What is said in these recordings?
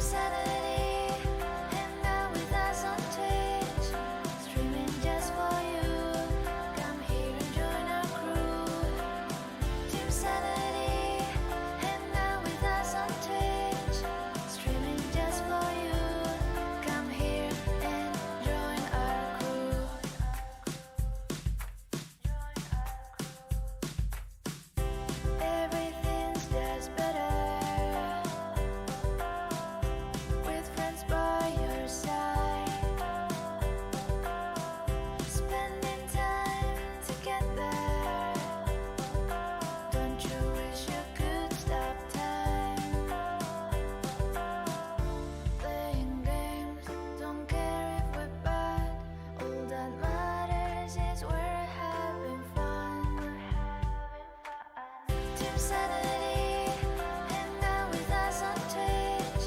Sanity, hang out with us on Twitch, streaming just for you. Come here and join our crew. Team Sanity, hang out with us on Twitch, streaming just for you. Come here and join our crew. Everything's just better with friends by your side, spending time together. Don't you wish you could stop time? Playing games, don't care if we're bad. All that matters is we're having fun. Team Sanity, hang out with us on Twitch,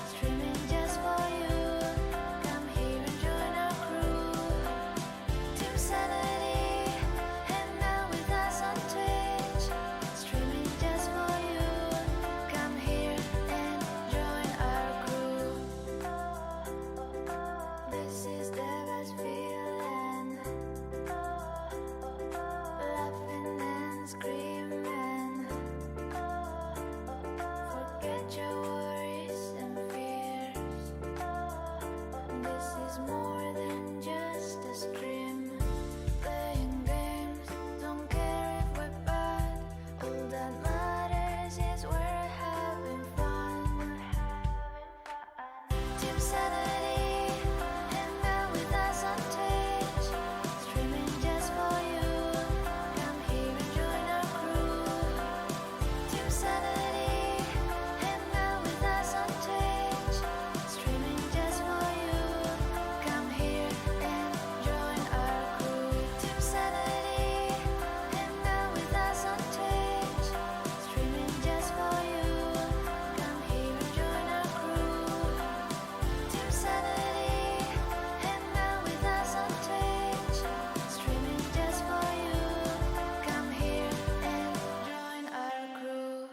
streaming just for you. Come here and join our crew. Team Sanity, hang out with us on Twitch, streaming just for you. Come here and join our crew. This is the best feeling, laughing and screaming. Forget your worries and fears. This is more than just a stream. Playing games, don't care if we're bad. All that matters is we're having fun. Team Sanity, hang out with us on Twitch, streaming just for you. Come here and join our crew. Team Sanity, hang out with us on Twitch, streaming just for you. Come here and join our crew. Team Sanity, hang out with us on Twitch, streaming just for you. Come here and join our crew. Team Sanity, hang out with us on Twitch, streaming just for you. Come here and join our crew.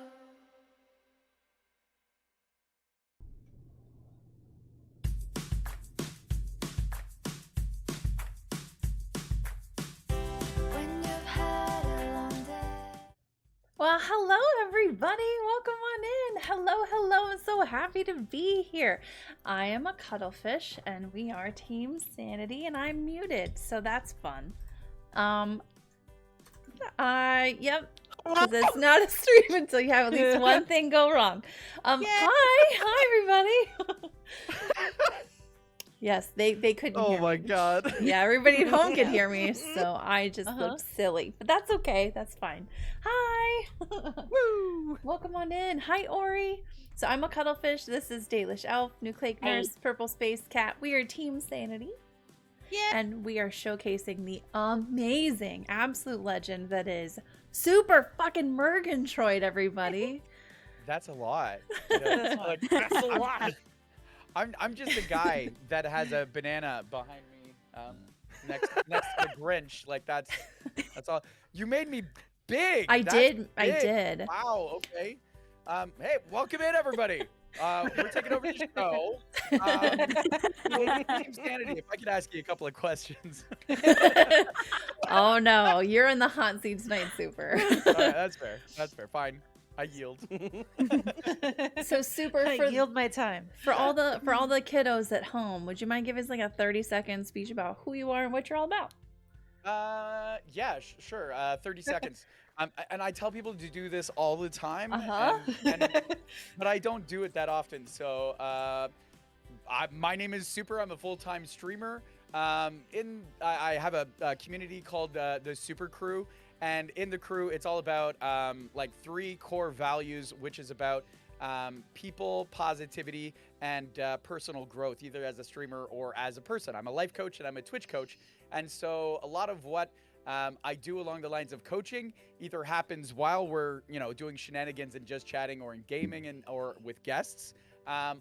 When you've had a long day. Well, hello everybody. Welcome on in. Hello. I'm so happy to be here. I am a cuttlefish and we are Team Sanity and I'm muted, so that's fun. Yep. Because it's not a stream until you have at least one thing go wrong. Hi everybody. Yes, they couldn't hear Oh my me. god. Yeah, everybody at home could hear me, so I just looked silly. But that's okay. That's fine. Hi. Woo! Welcome on in. Hi, Ori. So I'm a cuttlefish. This is Dalish Elf, Nucleic Nurse, Purple Space Cat. We are Team Sanity. Yeah. And we are showcasing the amazing, absolute legend that is Super fucking Murgantroid, everybody. That's a lot. You know, like, That's a lot. I'm just a guy that has a banana behind me, next to the Grinch. Like that's all. You made me big. I That's did. I big. did. Wow. Okay. Hey, welcome in everybody. We're taking over the show. Team Sanity, if I could ask you a couple of questions. Oh no, you're in the hot seat tonight, Super. All right, that's fair. That's fair. Fine. I yield. So Super, I yield my time. for all the kiddos at home, would you mind giving us like a 30-second speech about who you are and what you're all about? Yeah, sure. 30 seconds. And I tell people to do this all the time, but I don't do it that often. So, my name is Super. I'm a full-time streamer. I have a community called the Super Crew, and in the crew, it's all about like 3 core values, which is about people, positivity, and personal growth, either as a streamer or as a person. I'm a life coach and I'm a Twitch coach, and so a lot of what I do along the lines of coaching either happens while we're doing shenanigans and just chatting, or in gaming and or with guests,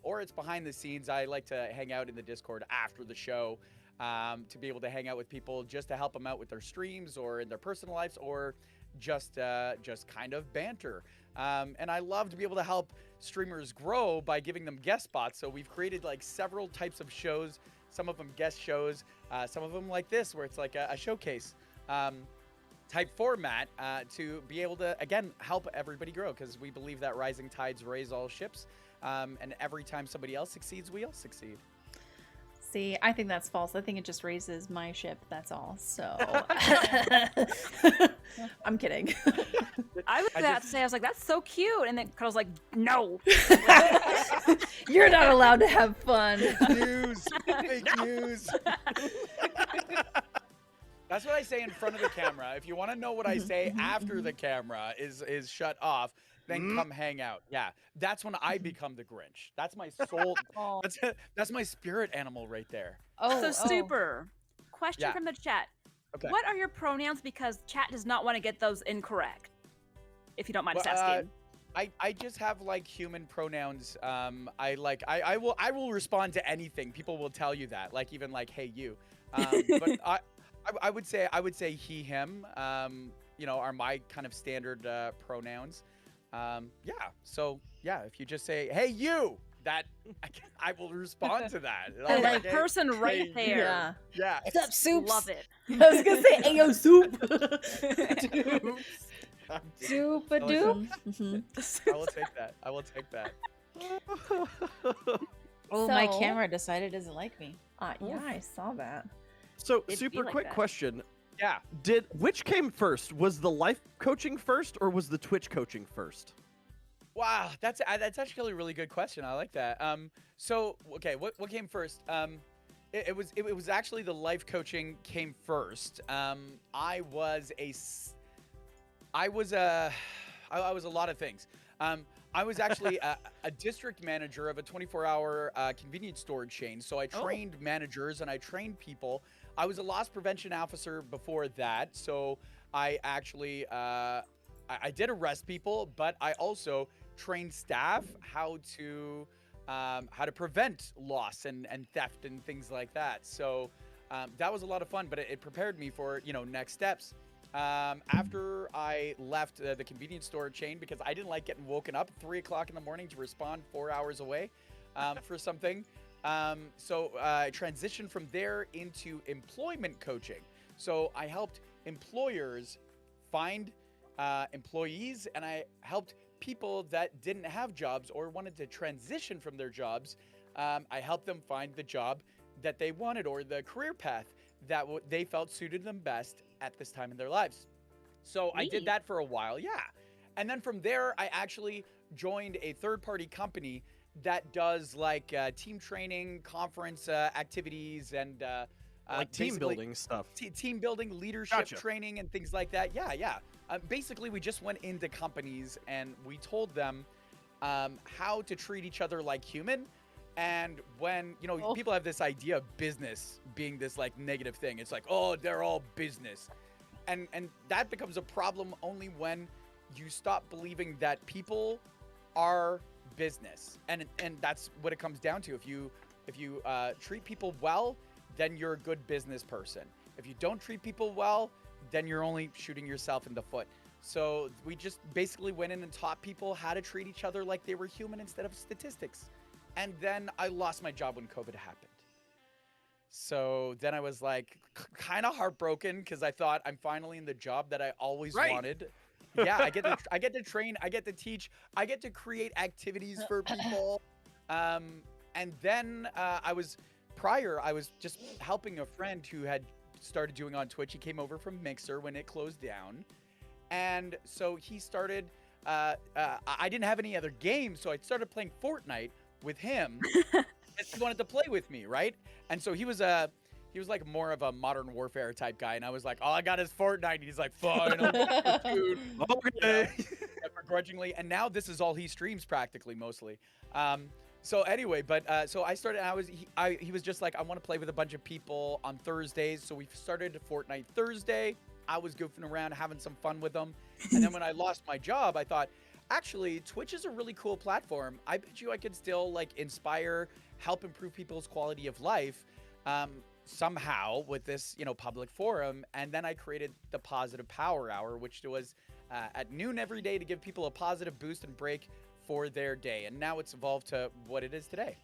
or it's behind the scenes. I like to hang out in the Discord after the show to be able to hang out with people, just to help them out with their streams or in their personal lives, or just kind of banter. And I love to be able to help streamers grow by giving them guest spots. So we've created like several types of shows, some of them guest shows, some of them like this, where it's like a showcase type format to be able to, again, help everybody grow, because we believe that rising tides raise all ships. And every time somebody else succeeds, we all succeed. See, I think that's false. I think it just raises my ship. That's all. So I'm kidding. I was about to say, I was like, that's so cute. And then Cuddle's like, no. You're not allowed to have fun. News, fake news. That's what I say in front of the camera. If you want to know what I say after the camera is shut off, then come hang out. Yeah, that's when I become the Grinch. That's my soul. Oh. That's my spirit animal right there. So Super, question Yeah. from the chat. Okay. What are your pronouns? Because chat does not want to get those incorrect. If you don't mind us Well, asking. I just have like human pronouns. I will respond to anything. People will tell you that. Like even like hey you. But I would say he him. Are my kind of standard pronouns. Yeah. So yeah, if you just say hey you, that I will respond to that. The I'll be like hey, person right hey, there. Yeah. Yeah. What's up, Soups? Love it. I was gonna say Ayo Soup. Super I like dupe. I will take that. I will take that. Oh, my So- camera decided it doesn't like me. Yeah, I saw that. So, It'd super be like quick that. question. Yeah. Which came first? Was the life coaching first or was the Twitch coaching first? Wow, that's actually a really good question. I like that. So okay, what came first? It was actually the life coaching came first. I was a lot of things. I was actually a district manager of a 24-hour convenience store chain. So I trained managers and I trained people. I was a loss prevention officer before that. So I actually I did arrest people, but I also trained staff how to prevent loss and theft and things like that. So that was a lot of fun, but it prepared me for next steps. After I left the convenience store chain, because I didn't like getting woken up at 3 o'clock in the morning to respond 4 hours away for something. So I transitioned from there into employment coaching. So I helped employers find employees, and I helped people that didn't have jobs or wanted to transition from their jobs. I helped them find the job that they wanted or the career path that they felt suited them best at this time in their lives. So I did Neat. that for a while, yeah. And then from there, I actually joined a third-party company that does like team training, conference activities, and Like team basically building stuff. team building, leadership Gotcha. training, and things like that. Yeah. Basically, we just went into companies and we told them how to treat each other like human. And when, people have this idea of business being this like negative thing. It's like, oh, they're all business. And that becomes a problem only when you stop believing that people are business. And that's what it comes down to. If you treat people well, then you're a good business person. If you don't treat people well, then you're only shooting yourself in the foot. So we just basically went in and taught people how to treat each other like they were human instead of statistics. And then I lost my job when COVID happened. So then I was like kind of heartbroken because I thought I'm finally in the job that I always wanted. Yeah, I get to train, I get to teach, I get to create activities for people. And then I was just helping a friend who had started doing on Twitch. He came over from Mixer when it closed down. And so he started, I didn't have any other games, so I started playing Fortnite with him. And he wanted to play with me, right? And so he was like more of a modern warfare type guy, and I was like, all I got is Fortnite. And he's like, fine, dude. Okay. Begrudgingly, and now this is all he streams practically, mostly. So anyway, but so I started. He was just like, I want to play with a bunch of people on Thursdays. So we started Fortnite Thursday. I was goofing around, having some fun with them. And then when I lost my job, I thought, actually, Twitch is a really cool platform. I bet you I could still like inspire, help improve people's quality of life somehow with this, public forum. And then I created the Positive Power Hour, which was at noon every day to give people a positive boost and break for their day. And now it's evolved to what it is today.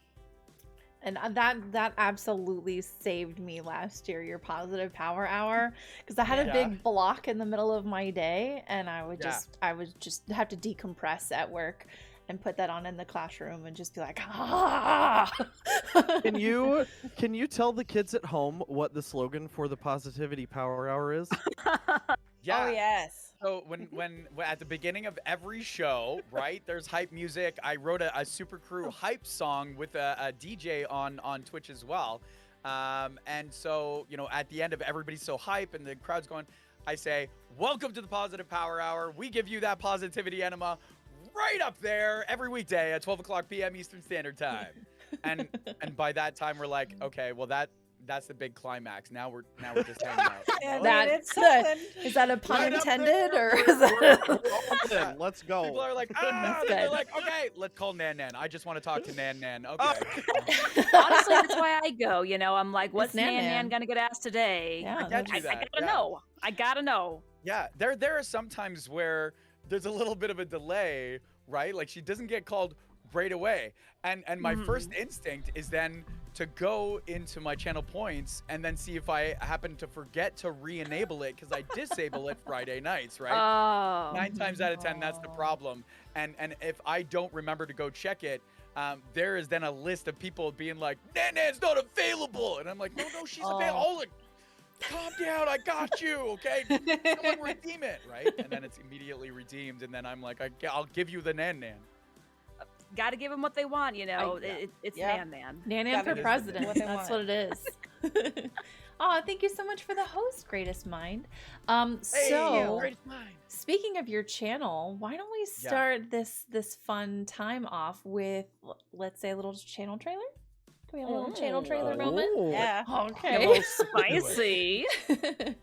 And that absolutely saved me last year, your positive power hour, because I had a big block in the middle of my day, and I would just have to decompress at work and put that on in the classroom and just be like, ah. Can you tell the kids at home what the slogan for the Positivity Power Hour is? Yeah. Oh yes. So when at the beginning of every show, right, there's hype music. I wrote a super crew hype song with a DJ on Twitch as well. And so, you know, at the end of everybody's so hype and the crowd's going, I say, welcome to the Positive Power Hour. We give you that positivity enema right up there every weekday at 12 o'clock p.m. Eastern Standard Time. And by that time, we're like, okay, well, that's the big climax. Now we're just hanging out. Yeah, That's it's something. Is that a pun Right up intended, there. or is that? Yeah, let's go. People are like, That's they're good. like, okay, let's call Nan Nan. I just want to talk to Nan Nan. Okay. Honestly, that's why I go. You know, I'm like, what's Nan Nan Nan. Nan gonna get asked today? Yeah, I get that's- you I that. gotta know. I gotta know. Yeah, there are some times where there's a little bit of a delay, right? Like she doesn't get called right away. And my first instinct is then to go into my channel points and then see if I happen to forget to re-enable it, because I disable it Friday nights, right? Oh. 9 times out of 10, that's the problem. And if I don't remember to go check it, there is then a list of people being like, Nan Nan's not available. And I'm like, no, she's available. Oh, look, calm down, I got you, okay? Someone redeem it, right? And then it's immediately redeemed, and then I'm like, I'll give you the Nan Nan. Gotta give them what they want, you know. It's Yeah. Nan Nan. Nan Nan for That is president. what they That's want. what it is. Oh, thank you so much for the host, Greatest Mind. So Greatest mind. speaking of your channel, why don't we start this fun time off with, let's say, a little channel trailer? Can we have a little channel trailer moment? Ooh. Yeah. Okay. Spicy. In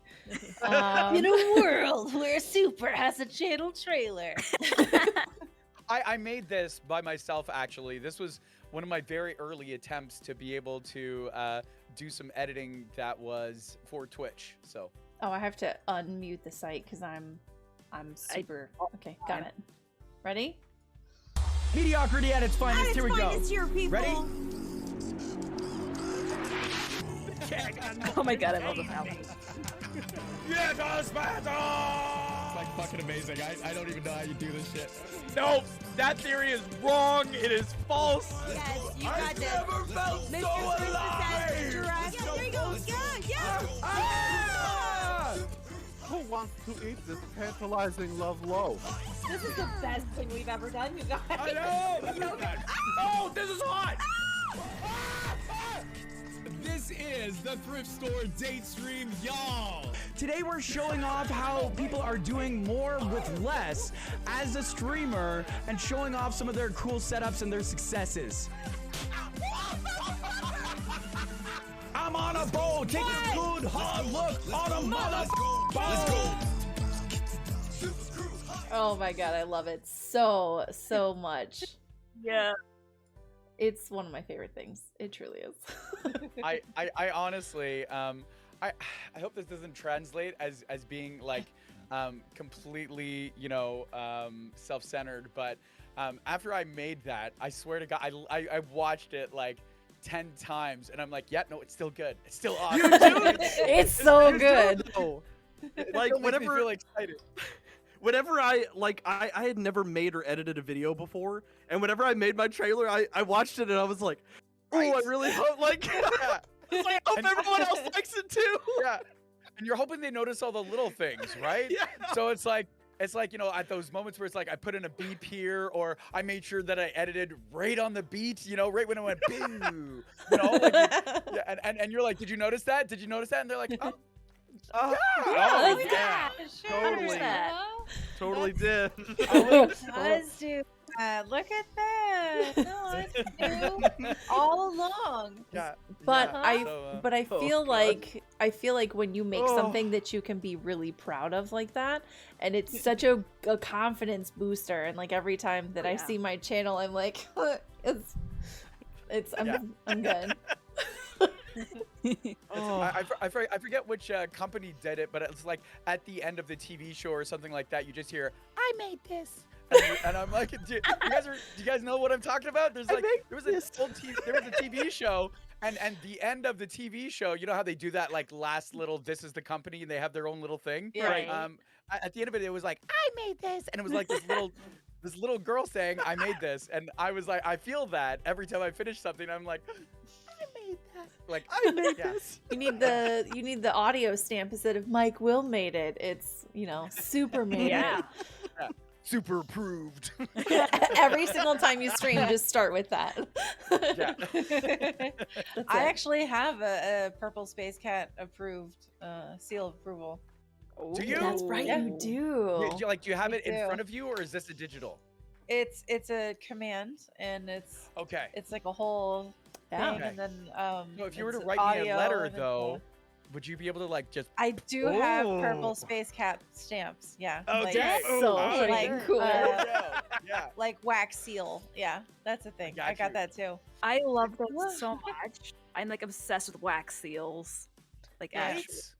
a world where Super has a channel trailer. I made this by myself, actually. This was one of my very early attempts to be able to do some editing that was for Twitch. So Oh, I have to unmute the site because I'm super. Okay, got it. Ready? Mediocrity at its finest. Here we go. Ready? Oh my god, I love the sound. Yes, it's like fucking amazing. I don't even know how you do this shit. no, that theory is wrong. It is false. Yes, you I got this. never felt Mr. so Princess alive. Jurassic. Yeah, there you go. Yeah. Ah! Who wants to eat this tantalizing love loaf? This is the best thing we've ever done, you guys. I know. Oh, this is hot. This is the thrift store date stream, y'all. Today we're showing off how people are doing more with less as a streamer and showing off some of their cool setups and their successes. I'm on a boat. Take a good hard look on a mother boat. Oh my god, I love it so much. Yeah. It's one of my favorite things. It truly is. I honestly, I hope this doesn't translate as being like completely, you know, self-centered. But after I made that, I swear to God, I watched it like 10 times, and I'm like, yeah, no, it's still good. It's still awesome. You do? It's so good. Like It makes me whenever feel excited. whenever I had never made or edited a video before, and whenever I made my trailer, I watched it and I was like, oh, I really hope like, Yeah. it's like, I hope And- everyone else likes it too. Yeah. And you're hoping they notice all the little things, right? Yeah. So it's like, you know, at those moments where it's like I put in a beep here, or I made sure that I edited right on the beat, you know, right when it went boo. You know, like, yeah, and you're like, did you notice that? Did you notice that? And they're like, oh, Oh, oh, that's yeah. totally, totally did. Does do. Look at that. No, it's new all along. Yeah. But yeah. I So, but I oh, feel God. like when you make Oh. something that you can be really proud of like that, and it's such a confidence booster, and like every time that I Yeah. see my channel, I'm like, I'm Yeah. I'm good. Oh. I forget which company did it, but it's like at the end of the TV show or something like that, you just hear, "I made this," and I'm like, do you guys know what I'm talking about? There's like there was a TV show, and the end of the TV show, you know how they do that like last little, "This is the company," and they have their own little thing. Right. At the end of it, it was like, "I made this," and it was like this little girl saying, "I made this," and I was like, I feel that every time I finish something, I'm like, "I made that." Like, I made this. You need the audio stamp instead of Mike Will made it. It's, you know, super made Yeah. Super approved. it. Every single time you stream, just start with that. Yeah. That's I it. actually have a Purple Space Cat approved seal of approval. Do you? That's right, Yeah. you do. Do you have I it in do. front of you, or is this a digital? It's a command, and it's Okay. like a whole Yeah. thing, and then So if you were to it's write me a audio, letter, and then, though, would you be able to like just? I do have Oh. Purple Space Cat stamps. Yeah. Okay. That's Ooh, so wow. freaking cool. There we go. Yeah. Like wax seal. Yeah, that's a thing. Got I got you. that too. I love those so much. I'm like obsessed with wax seals. Like Yeah. actually. Right?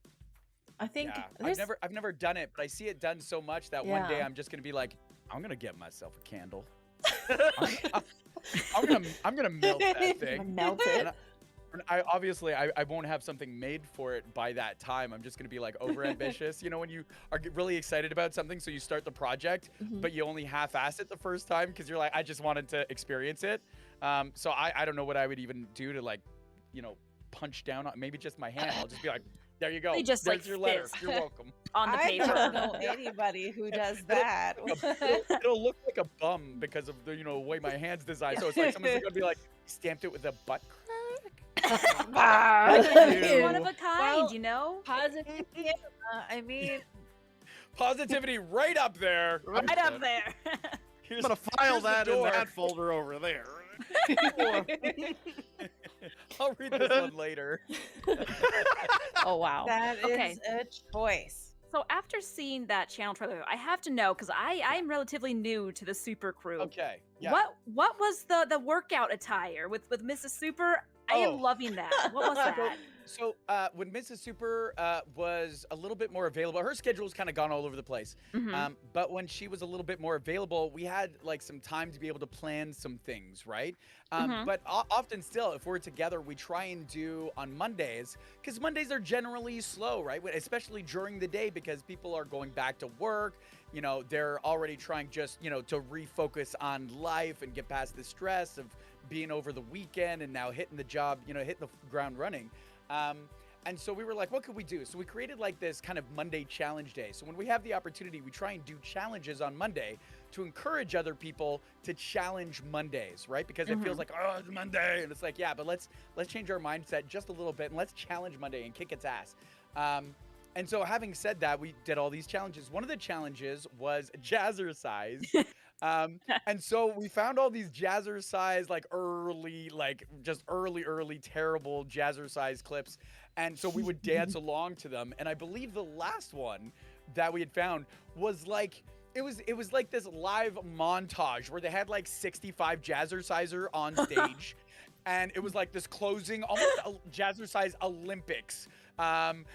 I think Yeah. there's I've never done it, but I see it done so much that one day Yeah. I'm just gonna be like, I'm gonna get myself a candle. I'm gonna melt that thing. melt it. And I obviously I won't have something made for it by that time. I'm just gonna be like over ambitious. You know, when you are really excited about something, so you start the project, Mhm. but you only half-ass it the first time because you're like, I just wanted to experience it. So I don't know what I would even do to like, you know, punch down on maybe just my hand. I'll just be like, there you go. They just, There's like, your letter. fist. You're welcome. On the I paper. don't know anybody who does that. It'll look like a bum because of the way my hand's designed. So it's like someone's gonna be like, stamped it with a butt crack. It's one of a kind, Well, you know? Positive. I mean, Positivity right up there. Right up there. Here's, I'm gonna file here's the that in door. that folder over there. I'll read this one later. Oh wow. that is Okay. a choice. So after seeing that channel trailer, I have to know because I'm relatively new to the Super Crew. Okay. Yeah. What was the workout attire with Mrs. Super? I Oh. am loving that. What was that? So when Mrs. Super was a little bit more available, her schedule's kind of gone all over the place. Mhm. But when she was a little bit more available, we had like some time to be able to plan some things, right? Mhm. But often still, if we're together, we try and do on Mondays, because Mondays are generally slow, right? Especially during the day, because people are going back to work. You know, they're already trying just, to refocus on life and get past the stress of being over the weekend and now hitting the job, hitting the ground running. And so we were like, what could we do? So we created like this kind of Monday challenge day. So when we have the opportunity, we try and do challenges on Monday to encourage other people to challenge Mondays, right? Because it feels like, oh, it's Monday. And it's like, yeah, but let's change our mindset just a little bit and let's challenge Monday and kick its ass. And so having said that, we did all these challenges. One of the challenges was jazzercise. And so we found all these jazzercise, like early, terrible jazzercise clips. And so we would dance along to them. And I believe the last one that we had found was like, it was like this live montage where they had like 65 jazzerciser on stage. And it was like this closing, almost a jazzercise Olympics. And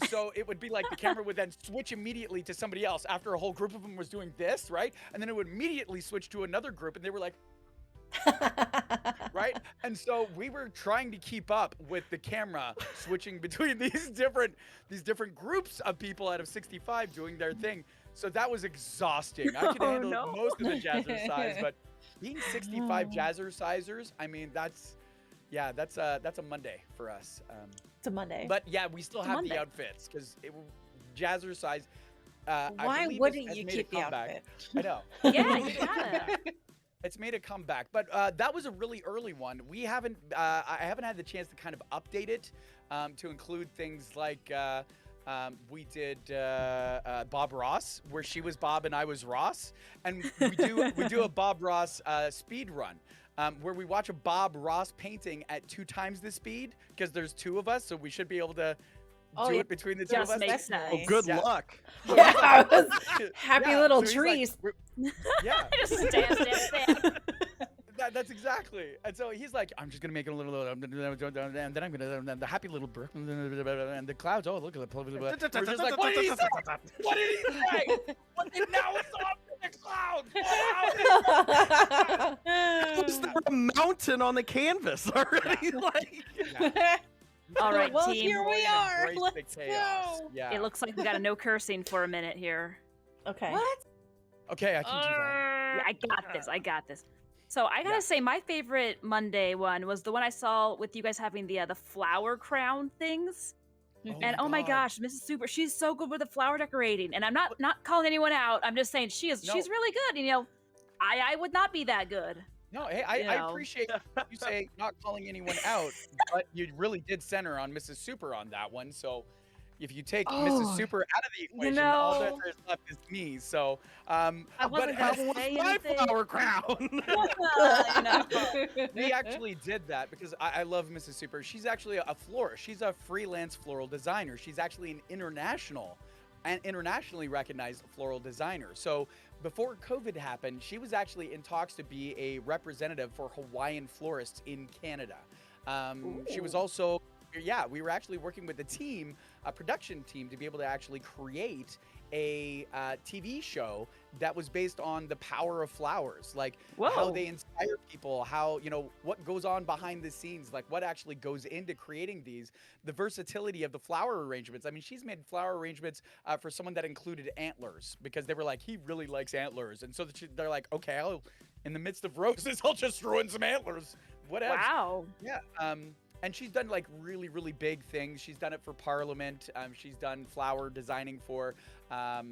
so it would be like the camera would then switch immediately to somebody else after a whole group of them was doing this, right? And then it would immediately switch to another group and they were like, right? And so we were trying to keep up with the camera switching between these different groups of people out of 65 doing their thing. So that was exhausting. I could handle most of the jazzercise, but being 65 jazzercisers, I mean, that's a Monday for us. It's a Monday. But yeah, we still have Monday. the outfits because jazzercise. Why wouldn't you keep the comeback. outfit? I know. Yeah, you gotta. It's made a comeback, but that was a really early one. We haven't. I haven't had the chance to kind of update it to include things like we did Bob Ross, where she was Bob and I was Ross, and we do a Bob Ross speed run. Where we watch a Bob Ross painting at 2 times the speed because there's 2 of us, so we should be able to do it between the 2 of Just us. makes sense. Oh, good Yeah. luck. Yeah, I was happy Yeah, little so he's like, trees. yeah. Just stand. That's exactly. And so he's like, I'm just gonna make it a little, and then I'm gonna the happy little bird, and the clouds. Oh, look at the. We're just like, what did he say? What did he say? Now it's off to the clouds. Was there a mountain on the canvas already? Like, All right, Well, team. here we are. Embrace the Let's chaos. go. Yeah. It looks like we got a no cursing for a minute here. Okay. What? Okay, I can do that. Yeah, I got this. I got this. So I gotta say, my favorite Monday one was the one I saw with you guys having the flower crown things. And oh my gosh, Mrs. Super, she's so good with the flower decorating. And I'm not calling anyone out. I'm just saying she's really good. And, you know, I would not be that good. No, hey, I appreciate you say not calling anyone out, but you really did center on Mrs. Super on that one. So if you take Mrs. Super out of the equation, all that is left is me. So, I wasn't gonna say anything. flower crown. we actually did that because I love Mrs. Super. She's actually a florist. She's a freelance floral designer. She's actually an internationally recognized floral designer. So before COVID happened, she was actually in talks to be a representative for Hawaiian florists in Canada. She was also, we were actually working with a production team, to be able to actually create a TV show that was based on the power of flowers, like how they inspire people, how, you know, what goes on behind the scenes, like what actually goes into creating these, the versatility of the flower arrangements. I mean, she's made flower arrangements for someone that included antlers, because they were like, he really likes antlers. And so they're like, okay, in the midst of roses, I'll just throw in some antlers. Whatever. Wow. Yeah. And she's done like really, really big things. She's done it for Parliament. She's done flower designing for. That's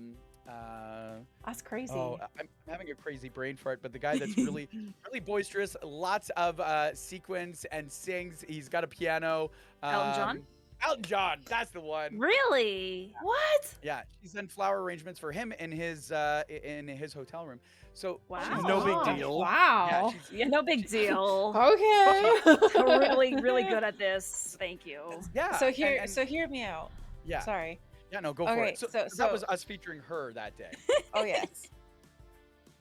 crazy. Oh, I'm having a crazy brain fart, but the guy that's really, really boisterous, lots of sequins and sings. He's got a piano. Elton John? Elton John, that's the one. Really? What? Yeah, she's done flower arrangements for him in his hotel room. So Wow. No big deal. Wow. Yeah, no big deal. Okay. Really, really good at this. Thank you. Yeah. So hear me out. Yeah. Sorry. Yeah, no, go for Okay, it. So, so- that was us featuring her that day. Oh yes.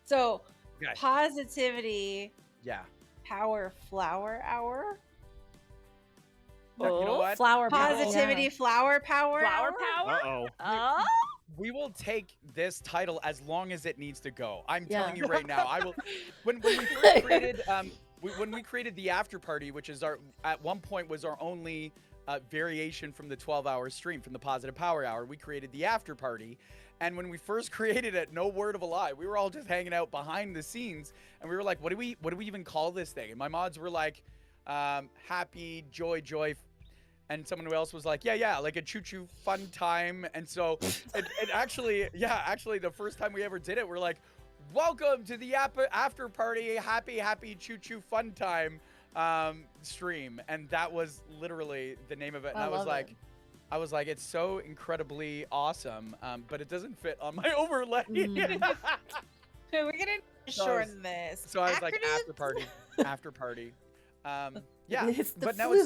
So Okay. positivity, Yeah. power, flower hour. You know what? Flower power. Positivity, flower power. Flower hour? power? Uh-oh. Oh. We will take this title as long as it needs to go. I'm Yeah. telling you right now. I will. When we first created, when we created the after party, which is at one point was our only variation from the 12-hour stream, from the positive power hour. We created the after party, and when we first created it, no word of a lie, we were all just hanging out behind the scenes, and we were like, what do we even call this thing? And my mods were like, happy, joy. And someone else was like, yeah, like a choo-choo fun time. And so it actually, the first time we ever did it, we're like, welcome to the after party, happy choo-choo fun time stream. And that was literally the name of it. And I was like, it's so incredibly awesome, but it doesn't fit on my overlay. We're gonna shorten this. So I was like, Acronyms? after party. Yeah, It's the but now we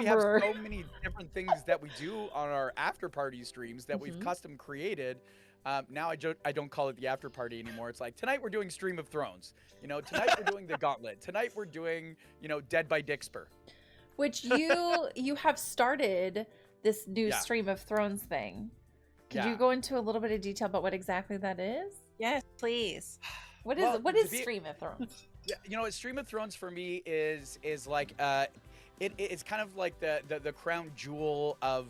have so many different things that we do on our after party streams that we've custom created. Now I don't call it the after party anymore. It's like, tonight we're doing Stream of Thrones. You know, tonight we're doing the Gauntlet. Tonight we're doing, you know, Dead by Dixper. Which you have started this new Stream of Thrones thing. Could you go into a little bit of detail about what exactly that is? Yes, please. What is Stream of Thrones? Yeah, you know, Stream of Thrones for me is like it's kind of like the crown jewel of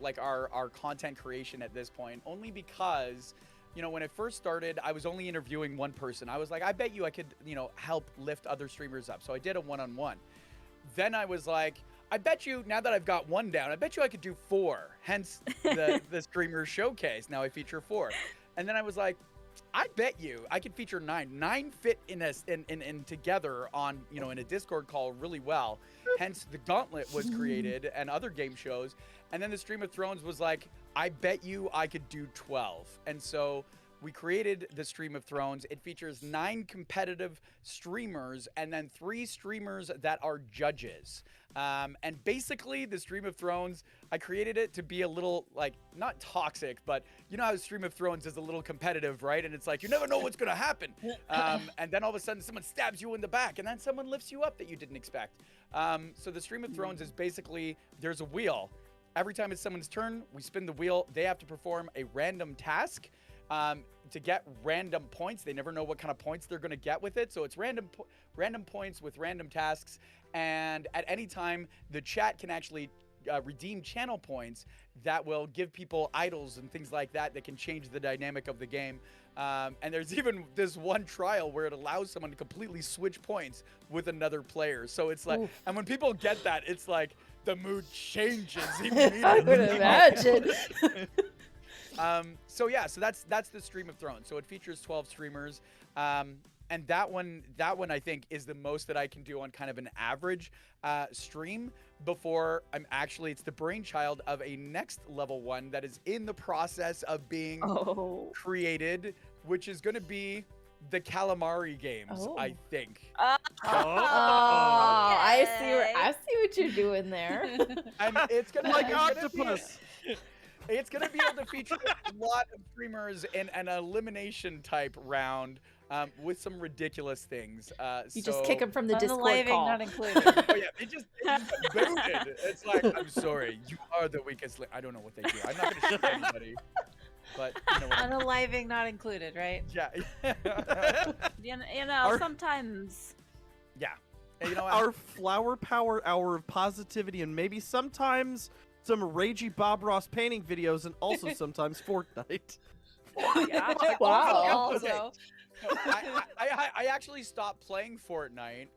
like our content creation at this point, only because, you know, when it first started, I was only interviewing one person. I was like, I bet you I could, you know, help lift other streamers up. So I did a one-on-one. Then I was like, I bet you, now that I've got one down, I bet you I could do 4. Hence the streamer showcase. Now I feature 4. And then I was like, I bet you I could feature 9. 9 fit in together on, you know, in a Discord call really well. Hence the Gauntlet was created and other game shows. And then the Stream of Thrones was like, I bet you I could do 12. And so we created the Stream of Thrones. It features 9 competitive streamers and then 3 streamers that are judges. And basically, the Stream of Thrones, I created it to be a little, like, not toxic, but you know how Stream of Thrones is a little competitive, right? And it's like, you never know what's going to happen. And then all of a sudden, someone stabs you in the back, and then someone lifts you up that you didn't expect. So the Stream of Thrones is basically, there's a wheel. Every time it's someone's turn, we spin the wheel. They have to perform a random task to get random points. They never know what kind of points they're going to get with it. So it's random points with random tasks. And at any time, the chat can actually redeem channel points that will give people idols and things like that that can change the dynamic of the game. And there's even this one trial where it allows someone to completely switch points with another player. So it's like, and when people get that, it's like the mood changes immediately. I would imagine. So yeah, so that's the Stream of Thrones. So it features 12 streamers. And that one I think is the most that I can do on kind of an average stream before it's the brainchild of a next level one that is in the process of being created, which is going to be the calamari games, I think. I see what you're doing there. And it's gonna Like octopus. It's gonna be able to feature a lot of streamers in an elimination type round. With some ridiculous things. You just kick them from the Discord Unaliving call. not included. Oh yeah, it just booted. It's like, I'm sorry, you are the weakest link. I don't know what they do. I'm not gonna shoot anybody. But you know what Unaliving not included, right? Yeah. You know, sometimes. Yeah. And you know, Our flower power hour of positivity, and maybe sometimes some ragey Bob Ross painting videos, and also sometimes Fortnite. Yeah. Wow. Okay. No, I actually stopped playing Fortnite,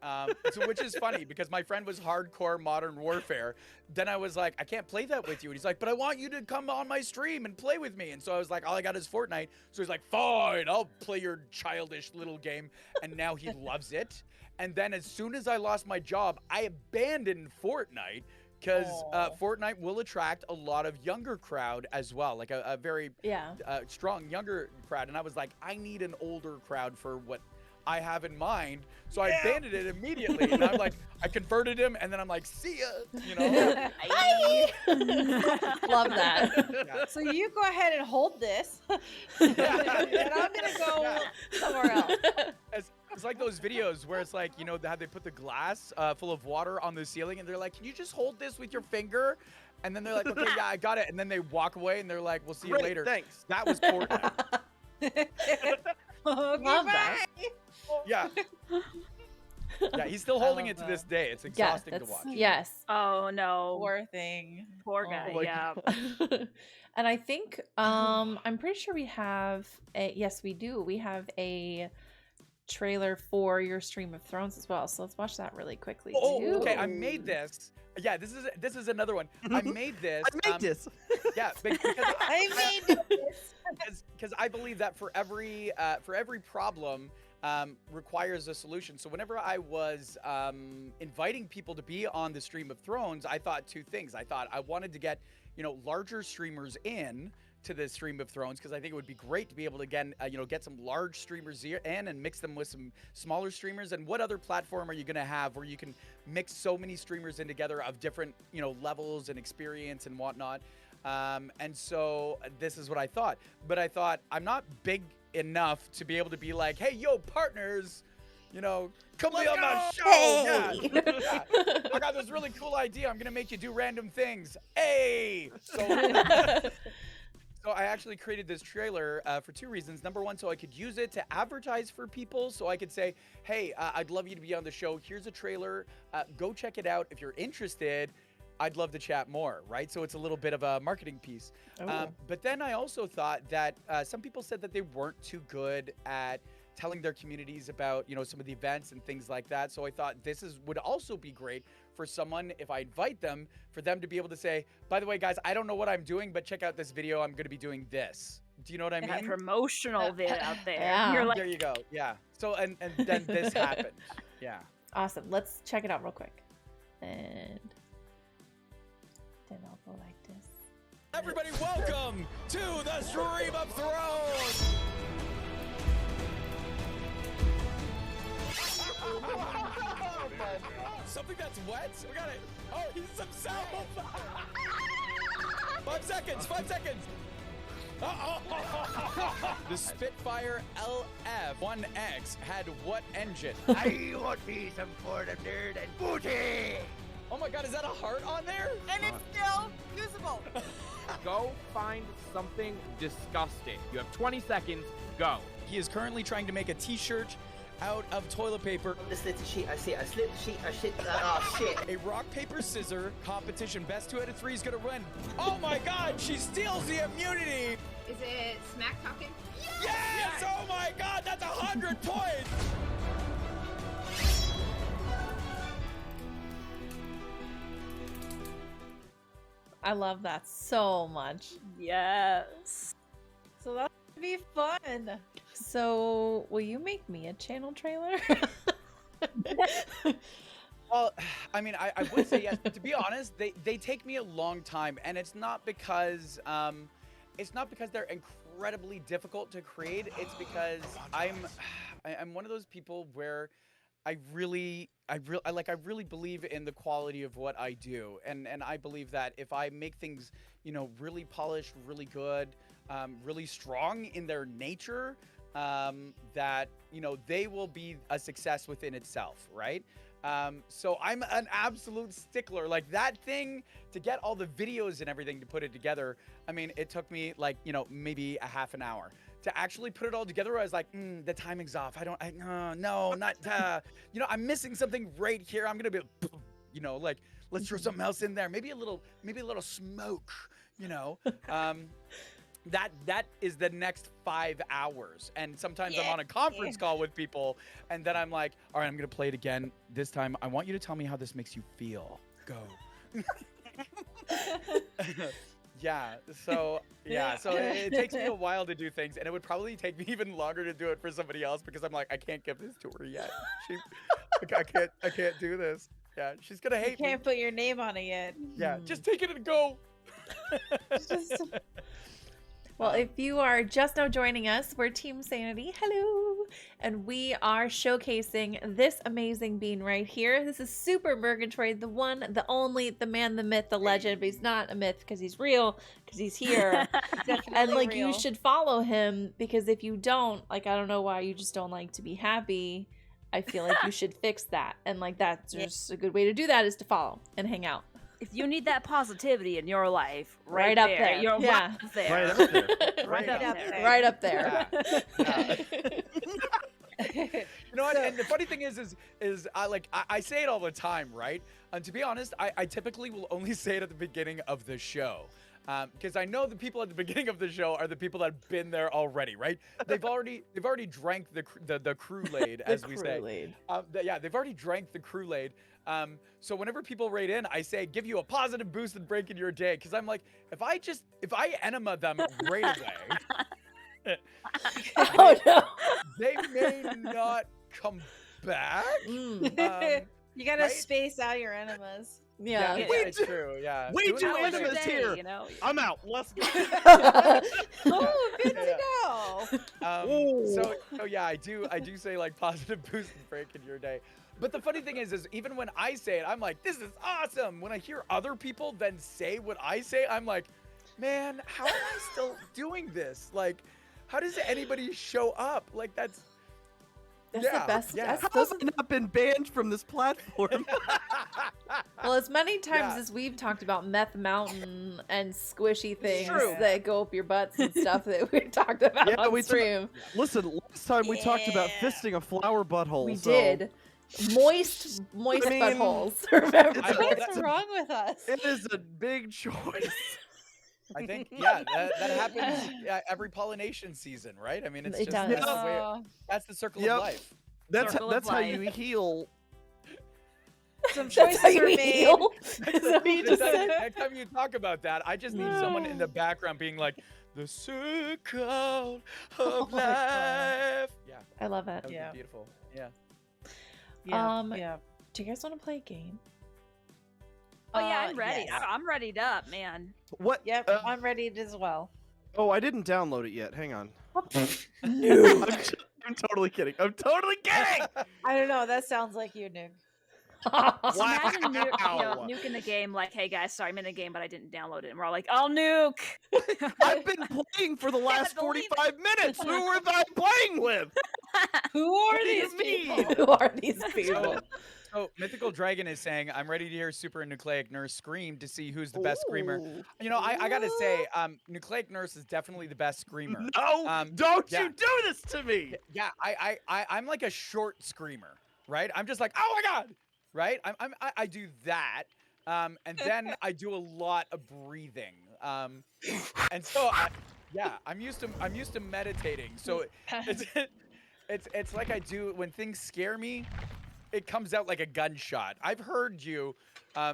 which is funny because my friend was hardcore Modern Warfare. Then I was like, I can't play that with you. And he's like, but I want you to come on my stream and play with me. And so I was like, all I got is Fortnite. So he's like, fine, I'll play your childish little game. And now he loves it. And then as soon as I lost my job, I abandoned Fortnite. Because Fortnite will attract a lot of younger crowd as well, like a very strong younger crowd. And I was like, I need an older crowd for what I have in mind. So I abandoned it immediately. And I'm like, I converted him, and then I'm like, see ya, you know? Love that. Yeah. So you go ahead and hold this, and I'm gonna go somewhere else. It's like those videos where it's like, you know, how they put the glass full of water on the ceiling, and they're like, can you just hold this with your finger? And then they're like, okay, yeah, I got it. And then they walk away, and they're like, we'll see you later. Thanks. That was Fortnite. Love that. Yeah. Yeah, he's still holding it to this day. It's exhausting to watch. Yes. Oh no. Poor thing. Poor guy. my Yeah. And I think I'm pretty sure we have yes, we do. We have a trailer for your Stream of Thrones as well. So let's watch that really quickly. Oh, okay. I made this. Yeah, this is another one. I made this. I made this. Yeah, because I made this. because I believe that for every problem requires a solution. So whenever I was inviting people to be on the Stream of Thrones, I thought 2 things. I thought I wanted to get, you know, larger streamers in to the Stream of Thrones, because I think it would be great to be able to again, you know, get some large streamers in and mix them with some smaller streamers. And what other platform are you going to have where you can mix so many streamers in together of different, you know, levels and experience and whatnot? And so this is what I thought. But I thought I'm not big enough to be able to be like, hey, yo, partners, you know, come be on my show. Hey. Yeah. I got this really cool idea. I'm going to make you do random things. Hey. So I actually created this trailer for 2 reasons. Number one, so I could use it to advertise for people. So I could say, hey, I'd love you to be on the show. Here's a trailer. Go check it out. If you're interested, I'd love to chat more, right? So it's a little bit of a marketing piece. But then I also thought that some people said that they weren't too good at telling their communities about, you know, some of the events and things like that. So I thought this would also be great for someone, if I invite them, for them to be able to say, by the way, guys, I don't know what I'm doing, but check out this video. I'm going to be doing this. Do you know what I mean? That promotional vid out there. Yeah. You're like, There you go. Yeah. So, and then this happened. Yeah. Awesome. Let's check it out real quick. And then I'll go like this. Everybody, welcome to the Stream of Thrones. Something that's wet? We got it. Oh, he's himself. 5 seconds. 5 seconds. The Spitfire LF-1X had what engine? I want me some Ford of Nerd and booty. Oh my god, is that a heart on there? And it's still usable. Go find something disgusting. You have 20 seconds. Go. He is currently trying to make a t-shirt out of toilet paper. This little sheet, I see. I slip sheet, I shit. Oh shit. A rock, paper, scissor competition. Best 2 out of 3 is gonna win. Oh my god, she steals the immunity. Is it smack talking? Yes! Oh my god, that's 100 points. I love that so much. Yes. So that'll be fun. So, will you make me a channel trailer? Well, I mean, I would say yes, but to be honest, they take me a long time, and it's not because they're incredibly difficult to create. It's because I'm one of those people where I really believe in the quality of what I do, and I believe that if I make things, really polished, really good, really strong in their nature, that they will be a success within itself, right? So I'm an absolute stickler. Like that thing, to get all the videos and everything to put it together, I mean, it took me like, maybe a half an hour. To actually put it all together, I was like, the timing's off. No, not, I'm missing something right here. I'm gonna be, like, let's throw something else in there. Maybe a little smoke, That is the next 5 hours. And sometimes I'm on a conference call with people, and then I'm like, all right, I'm gonna play it again. This time, I want you to tell me how this makes you feel. Go. So it takes me a while to do things, and it would probably take me even longer to do it for somebody else, because I'm like, I can't give this to her yet. I can't do this. Yeah, she's gonna hate me. You can't put your name on it yet. Yeah, just take it and go. Well, if you are just now joining us, we're Team Sanity. Hello. And we are showcasing this amazing being right here. This is Supermurgantroid, the one, the only, the man, the myth, the legend. But he's not a myth because he's real, because he's here. And like, you should follow him, because if you don't, like, I don't know why you just don't like to be happy. I feel like you should fix that. And like, that's just a good way to do that, is to follow and hang out. If you need that positivity in your life, right up there. You're right up there. Right up there. Right up there. Right up there. You know what? And the funny thing is I say it all the time, right? And to be honest, I typically will only say it at the beginning of the show. Because I know the people at the beginning of the show are the people that have been there already, right? They've already drank the Kool-Aid, as we say. They've already drank the Kool-Aid. So whenever people rate in, I say, give you a positive boost and break in your day. Because I'm like, if I enema them right away, Oh no. they may not come back. You gotta right? space out your enemas. Yeah. It's true. Yeah. We Doing do it like enemas that. here. You know? I'm out. Let's go. Oh, good to know. So yeah, I do say like positive boost and break in your day. But the funny thing is even when I say it, I'm like, this is awesome. When I hear other people then say what I say, I'm like, man, how am I still doing this? Like, how does anybody show up? Like, that's the best. Yeah. How have I not been banned from this platform? Well, as many times as we've talked about Meth Mountain and squishy things True. that go up your butts and stuff that we talked about on stream. Listen, last time we talked about fisting a flower butthole. We so- did. Moist I mean, buttholes. Remember? What's wrong with us? It is a big choice. I think, that happens every pollination season, right? I mean, it's It just does. that's the circle Yep. of life. That's Circle of how life. you heal. Some That's choices how you are made. heal. Is that what you just said? Next time you talk about that, I just need someone in the background being like, the circle of my God. life. Yeah, I love it. that would be beautiful. Yeah. Yeah. Do you guys want to play a game? Oh yeah, I'm ready. Yes. I'm readied up, man. What? Yep, I'm ready as well. Oh, I didn't download it yet. Hang on. No. I'm totally kidding. I'm totally kidding. I don't know. That sounds like you, Nick. So imagine nuking the game like, hey guys, sorry, I'm in the game, but I didn't download it. And we're all like, I'll nuke. I've been playing for the last 45 minutes. Who are I playing with? Who are these people? Who are these people? So Mythical Dragon is saying, I'm ready to hear Super Nucleic Nurse scream to see who's the best screamer. You know, I gotta say, Nucleic Nurse is definitely the best screamer. No, don't you do this to me. Yeah, I'm like a short screamer, right? I'm just like, oh my god, right? I do that, and then I do a lot of breathing, and so I'm used to meditating. So it's like I do when things scare me. It comes out like a gunshot. I've heard you,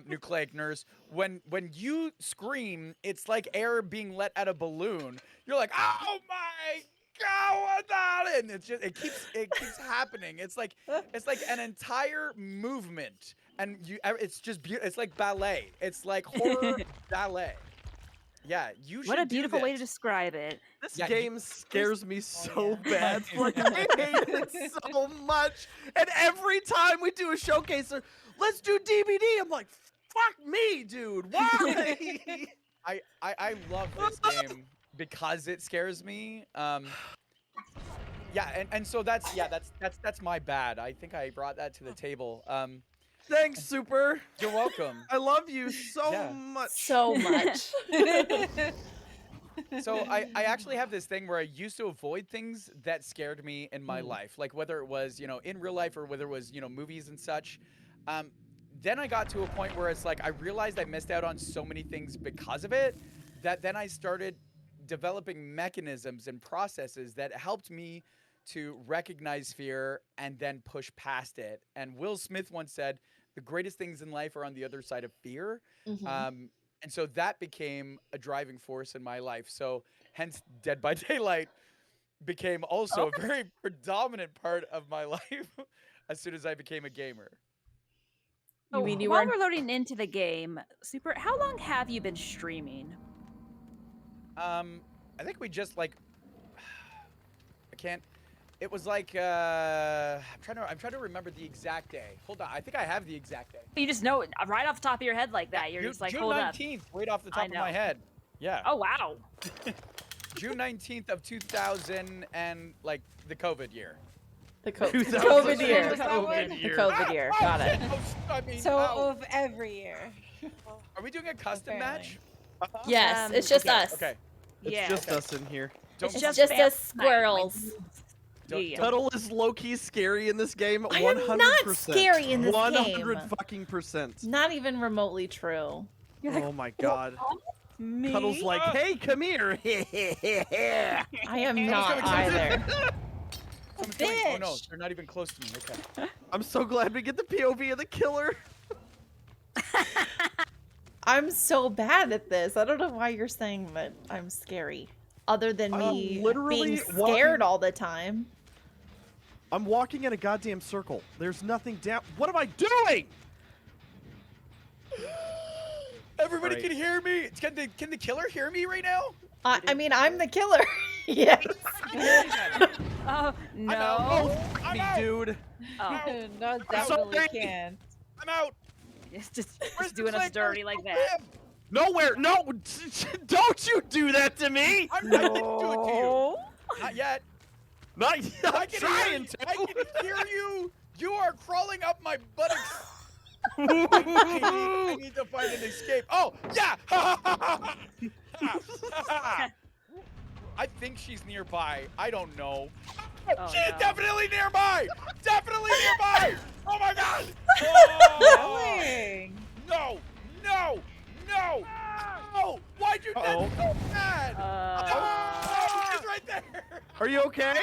Nucleic Nurse. When you scream, it's like air being let out of a balloon. You're like, oh my god, what's that? And it keeps happening. It's like an entire movement, and it's just beautiful. It's like ballet. It's like horror ballet. Yeah, you should. What a do beautiful way to this. describe it. This game scares me so bad. Like, I hate it so much. And every time we do a showcase, let's do DVD. I'm like, fuck me, dude. Why? I love this game because it scares me. Yeah, and so that's my bad. I think I brought that to the table. Thanks, Super. You're welcome. I love you so much. So much. So I actually have this thing where I used to avoid things that scared me in my life, like whether it was, in real life or whether it was, movies and such. Then I got to a point where it's like I realized I missed out on so many things because of it that then I started developing mechanisms and processes that helped me to recognize fear and then push past it. And Will Smith once said, the greatest things in life are on the other side of fear. And so that became a driving force in my life. So hence Dead by Daylight became also a very predominant part of my life as soon as I became a gamer. So while we're loading into the game, Super, how long have you been streaming? I think we just it was like I'm trying to remember the exact day. Hold on, I think I have the exact day. You just know it right off the top of your head like that. You're just like, hold up. June 19th, right off the top of my head. Yeah. Oh wow. June 19th of 2000 and the COVID year. The COVID year. The COVID year. Got it. Of every year. Are we doing a custom match? Yes, it's just us. Okay. It's just us in here. It's just us squirrels. Cuddle is low-key scary in this game. 100%. I am not scary in this game. 100%. Not even remotely true. Oh my god. Me? Cuddle's like, hey, come here. I am not either. Oh no, they're not even close to me. Okay. I'm so glad we get the POV of the killer. I'm so bad at this. I don't know why you're saying that I'm scary. Other than me being scared all the time. I'm walking in a goddamn circle. There's nothing down. What am I doing? Everybody can hear me. Can the killer hear me right now? I mean, I'm the killer. Yes. Oh no. Fuck me, dude. Oh. No, definitely can. I'm out. It's just doing us dirty like that. Nowhere. No. Don't you do that to me. I didn't do it to you. Not yet. Not yet. I'm trying to. I can hear you. You are crawling up my buttocks. I need to find an escape. Oh, yeah. I think she's nearby. I don't know. She's definitely nearby. Definitely nearby. Oh my god. Oh. No. No. No. No. Why'd you do so bad? Oh, she's right there. Are you okay?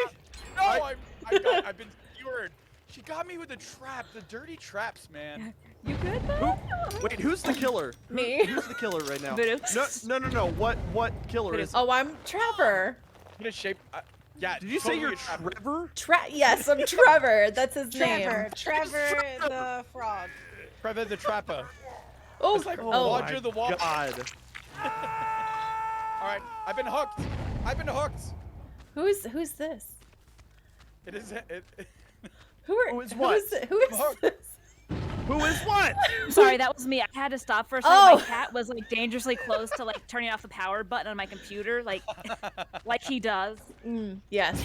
No, I've been skewered. She got me with the trap, the dirty traps, man. You good though? Wait, who's the killer? Me. Who's the killer right now? No. What killer is? Oh, I'm Trevor. I'm gonna shape. Yeah. Did you say you're Trevor? Yes, I'm Trevor. That's his name. Trevor the frog. Trevor the Trapper. Oh, it's like Roger the Walker. God. All right, I've been hooked. Who's this? It is. Who is this? Who is what? Sorry, that was me. I had to stop for a second. Oh. My cat was like dangerously close to like turning off the power button on my computer, like he does. Yes.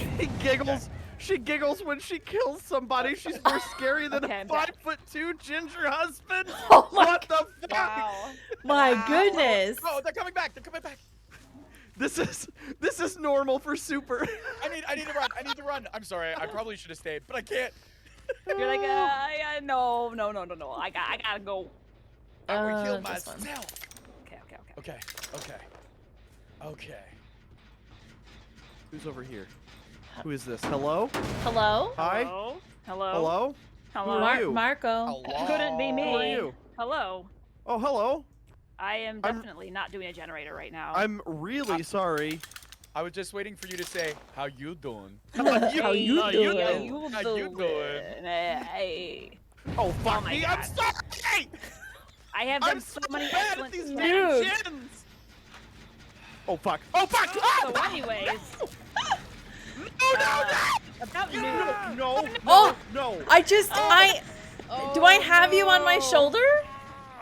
She giggles when she kills somebody. She's more scary than Okay, a I'm back. 5'2" ginger husband. Oh my What the fuck? Wow. My goodness. Oh, they're coming back. They're coming back. This is normal for Super. I need to run. I need to run. I'm sorry. I probably should have stayed, but I can't. You're like, no. I gotta go. I will kill this one. myself. Okay. Okay. Who's over here? Who is this? Hello? Hello? Hi? Hello. Hello? Hello. Who are you? Marco. Hello? Couldn't be me. Who are you? Hello. Oh, hello. I am definitely not doing a generator right now. I'm really sorry. I was just waiting for you to say, "How you doing?" How you doing? How you doing? Hey. Oh, fuck my me. God. I'm sorry. I have I'm done so many bad at excellent these things. damn gens. Oh, fuck. Oh, fuck. So anyways, about new. No. Oh! No. Do I have you on my shoulder?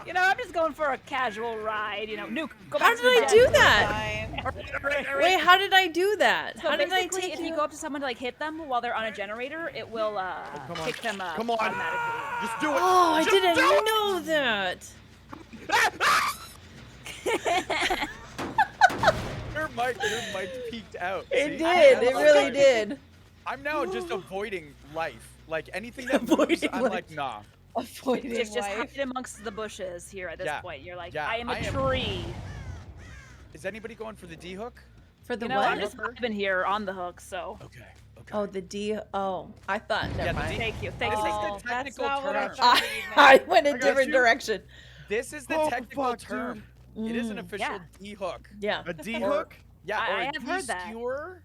You know, I'm just going for a casual ride. You know, Nuke. Go How back did to the I desk. do that? Fine. Wait, how did I do that? So How did I basically, take if you you? go up to someone to like hit them while they're on a generator, it will come on. kick them up Come on. automatically. Just do it. Oh, I Just didn't do it. know that. Your mic peeked out. It See? did. It really did. I'm now just avoiding life. Like anything that moves, Avoiding I'm life. like, nah. Avoiding Just life. hide amongst the bushes here at this Yeah. point. You're like, Yeah, I am a I am- tree. Is anybody going for the D hook? For the You know, I'm what? just vibing here on the hook, so. Okay. Oh, the D. Oh, I thought. Never the mind. D- Thank you. Thank you. This is Thank the you. That's technical not what I term. thought you meant. I went a got different you. direction. This is the Oh, technical fuck, term. It is an official Yeah. D hook. Yeah. A D Or- hook? Yeah, I or a have heard that. skewer,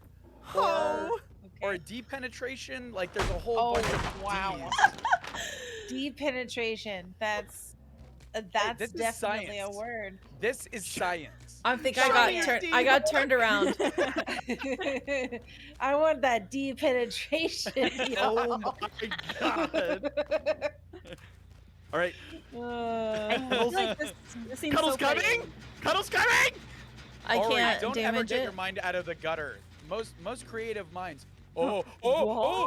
Oh. or a D penetration. Like there's a whole Oh, bunch of wow. Ds. Deep penetration. That's this is definitely science. a word. This is science. I think Show me your I got turned around. I want that deep penetration. Oh my god. All right. I feel like this seems Cuddle's so coming? fitting. Cuddle's coming! I Ori, can't don't ever damage get it. your mind out of the gutter. Most creative minds. Oh, ah,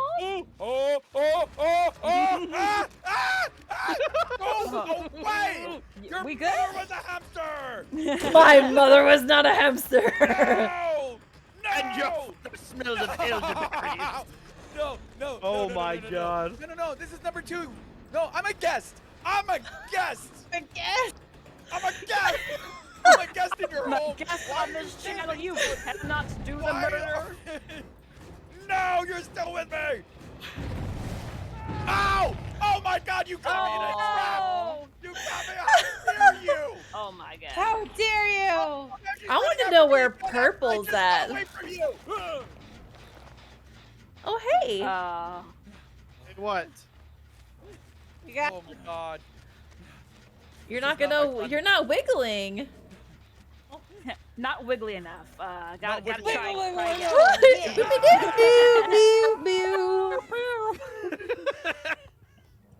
go away! Your We mother good? was a hamster! My mother was not a hamster. No! No! And you smell of elderberries. No! Oh no, my no. God. No, this is number 2. No, I'm a guest! I'm a guest! I'm a guest in your home! Guess Why on are this you channel, kidding you me? cannot do the Why murder. are- No, you're still with me! Ow! Oh my god, you got me in a trap! You got me! How dare you! Oh my god. How dare you? I want to know where purple's at. Away from you! Oh, hey. What? You got Oh my god. You're this not is not my gonna. fun. You're not wiggling. Not wiggly enough. Gotta wiggly try. enough.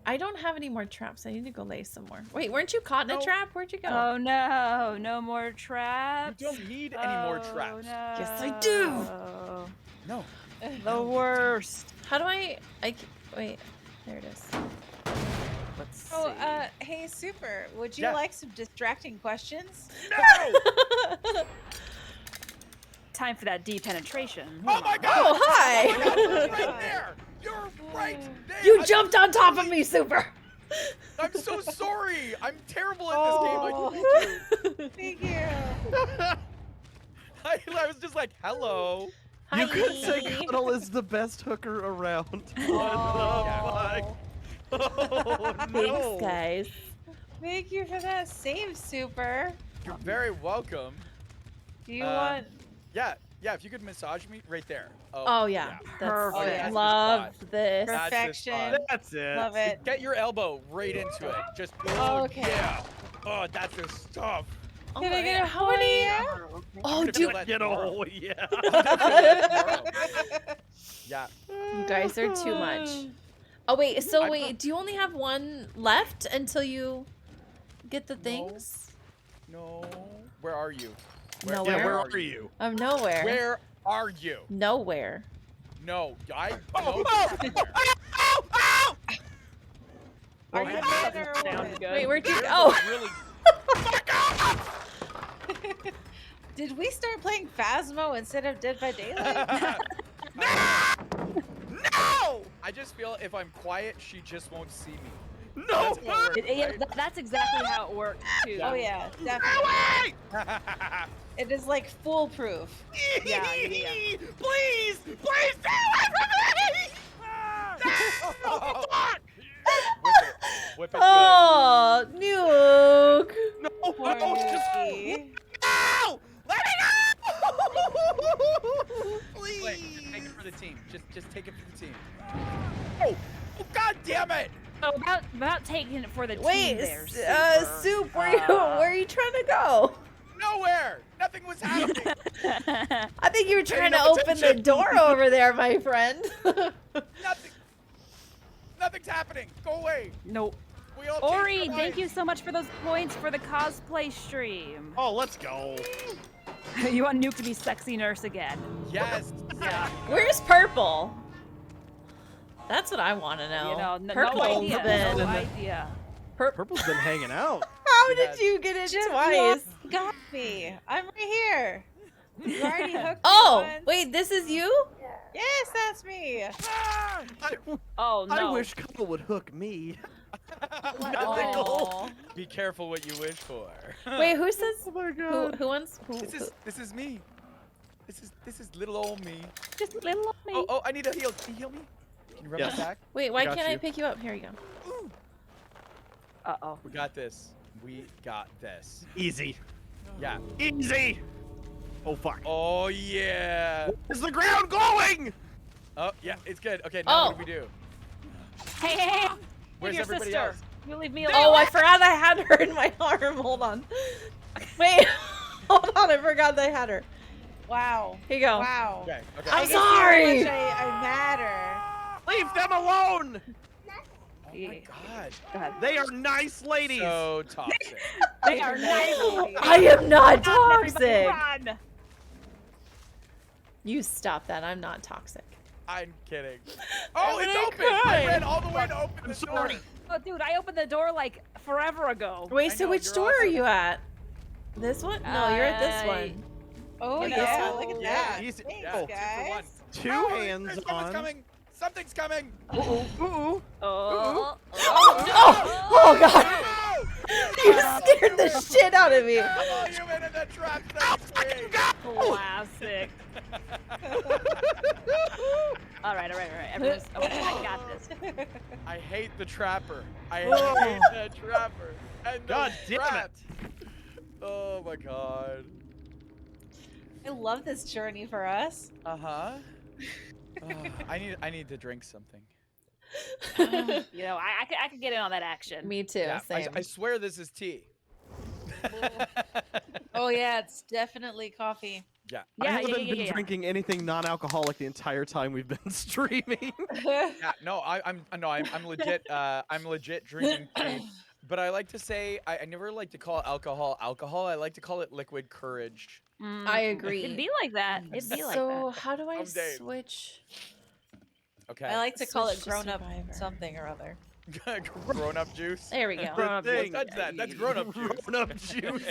I don't have any more traps. I need to go lay some more. Wait, weren't you caught in a No. trap? Where'd you go? Oh no, no more traps. You don't need any more traps. No. Yes, I do. No. The worst. How do I? Wait. There it is. Let's see. Oh, hey, Super. Would you Yeah. like some distracting questions? No! Time for that depenetration. Oh my god! Oh, hi. You're right there! You're right there! You jumped on top of me, Super. I'm so sorry! I'm terrible at Oh. this game. Thank you. I was just like, hello. You could say Hi. Cuddle is the best hooker around. Oh. Oh, no. Thanks, guys. Thank you for that save, Super. You're very welcome. Do you want? Yeah, if you could massage me right there. Oh yeah. That's Perfect. Oh, yeah, that's the love spot. this. That's the Perfection. spot. That's it. Love it. Get your elbow right into it. Just Okay. yeah. Oh, that's the stuff. Can I get a honey? Oh, gonna dude. feel that Get tomorrow. oh yeah. Yeah. You guys are too much. Oh wait, so wait, do you only have one left until you get the things? No. Where are you? Nowhere. Yeah, where are you? I'm nowhere. Where are you? Nowhere. No, I know Oh, you're somewhere. Are you a man or a woman? Wait, where'd you There's go? a really Did we start playing Phasmo instead of Dead by Daylight? No! I just feel if I'm quiet, she just won't see me. No! That's how it works, right? That's exactly how it works too. Oh yeah, definitely. Away! It is like foolproof. Yeah. Please! Please stay away from me! No! Whip it good. Oh, Nuke. No! Poor No! Just Nuki. no! Let me go! Wait, Please! just take it for the team. Just take it for the team. Oh, God damn it! So about taking it for the Wait, team there. Soup, where are you trying to go? Nowhere. Nothing was happening. I think you were trying to enough open the attention. door over there, my friend. Nothing's happening. Go away. Nope. We all Ori, changed our thank you minds. so much for those points for the cosplay stream. Oh, let's go. You want Nuke to be sexy nurse again? Yes. Yeah. Where's Purple? That's what I want to know. You know, no Purple's idea. been. No idea. Purple's been hanging out. How did you get it twice? You got me. I'm right here. You already hooked Oh, me once. wait, this is you? Yes, that's me. Oh no. I wish Cuddle would hook me. Oh. Be careful what you wish for. Wait, who says? Oh my god. Who wants? Who? This is me. This is little old me. Just a little of me. Oh, I need a heal. Can you heal me? Can you rub Yes. my back? Wait, why got can't I you. pick you up? Here you go. Uh-oh. We got this. We got this. Easy. Yeah. Easy. Oh fuck. Oh yeah. Is the ground glowing? Oh yeah, it's good. Okay, now Oh. what do we do? Hey, Where's your everybody sister. else? You leave me alone. Oh, I forgot I had her in my arm. Hold on. Wait, hold on. I forgot I had her. Wow. Here you go. Wow. Okay. Okay. I'm I can see how sorry. much I matter. Leave them alone. Oh my god. Go ahead. They are nice ladies. So toxic. They are nice. I am not toxic. Run. You stop that. I'm not toxic. I'm kidding. Oh, I'm it's gonna open. I cry. ran all the way to open the door. Oh, dude, I opened the door like forever ago. Wait, I so know, which you're door are awesome. you at? This one? No, you're at this one. Oh Like yeah, this look at Yeah. that. Easy. Thanks, Yeah, 2 for guys. 1. Two Oh, hands someone's on. coming. Something's coming. Ooh. Oh. Oh, oh god. You scared the shit out of me. Come on, human in the trap. Classic. all right. Everyone's, okay, I got this. I hate the trapper. I Oh. hate the trapper. And the God damn it. traps. Oh my god. I love this journey for us. Uh-huh. I need to drink something. You know, I could get in on that action. Me too. Yeah, Same. I swear this is tea. Oh yeah, it's definitely coffee. Yeah. I haven't been yeah. drinking anything non-alcoholic the entire time we've been streaming. Yeah. No, I'm legit. I'm legit drinking tea. But I like to say I never like to call alcohol alcohol. I like to call it liquid courage. I agree. It'd be like that. It'd be like So that. how do I Someday. switch? Okay. I like to call it Switch to grown-up Survivor. something or other. Grown-up juice. There we go. Good thing. That's that. That's grown-up juice. Grown-up juice.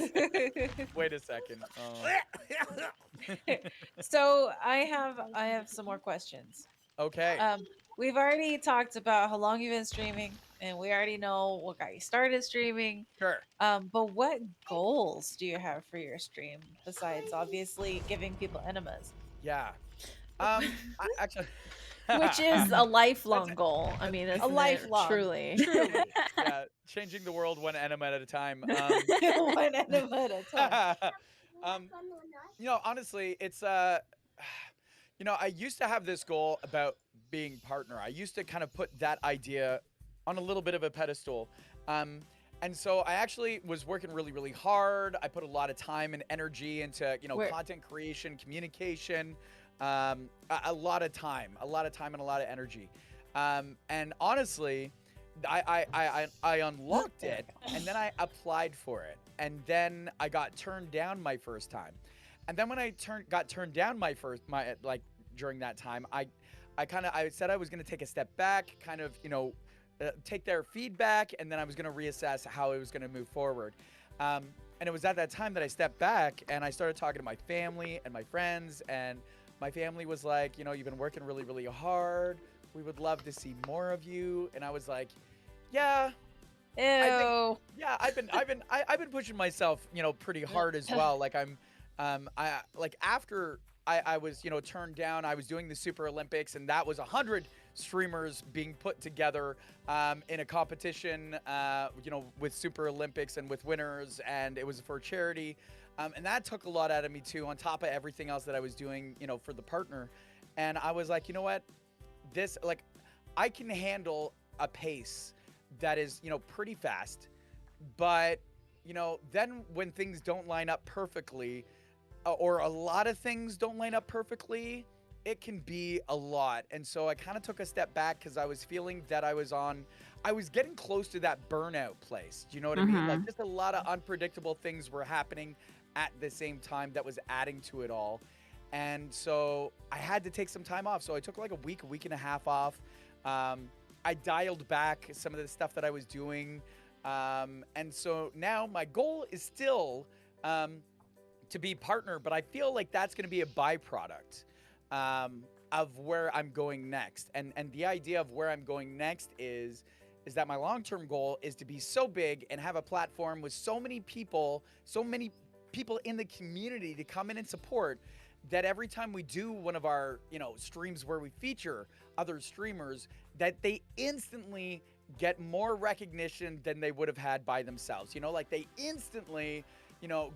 Wait a second. So I have some more questions. Okay. We've already talked about how long you've been streaming, and we already know what got you started streaming. Sure. But what goals do you have for your stream besides obviously giving people enemas? Yeah. Actually. Which is a lifelong goal. I mean, isn't it? lifelong. Truly. Yeah, changing the world one enema at a time. One enema at a time. You know, honestly, it's you know, I used to have this goal about being partner. I used to kind of put that idea on a little bit of a pedestal. And so I actually was working really, really hard. I put a lot of time and energy into, you know, content creation, communication, a lot of time and a lot of energy. And honestly, I unlocked it, and then I applied for it, and then I got turned down my first time, and then when I got turned down during that time, I said I was gonna take a step back, kind of take their feedback, and then I was gonna reassess how I was gonna move forward. And it was at that time that I stepped back and I started talking to my family and my friends, and my family was like, you've been working really, really hard. We would love to see more of you. And I was like, yeah. Ew. I've been pushing myself, pretty hard as well. Like after I was, turned down, I was doing the Super Olympics, and that was 100 streamers being put together in a competition, with Super Olympics and with winners, and it was for charity. And that took a lot out of me too, on top of everything else that I was doing, for the partner. And I was like, you know what? I can handle a pace that is, pretty fast, but, then when things don't line up perfectly, or a lot of things don't line up perfectly, it can be a lot. And so I kind of took a step back because I was feeling that I was getting close to that burnout place. Do you know what I mean? Like, just a lot of unpredictable things were happening at the same time that was adding to it all. And so I had to take some time off. So I took like a week and a half off. I dialed back some of the stuff that I was doing. And so now my goal is still to be partner, but I feel like that's going to be a byproduct of where I'm going next. And the idea of where I'm going next is that my long-term goal is to be so big and have a platform with so many people in the community to come in and support, that every time we do one of our, streams where we feature other streamers, that they instantly get more recognition than they would have had by themselves. Like they instantly,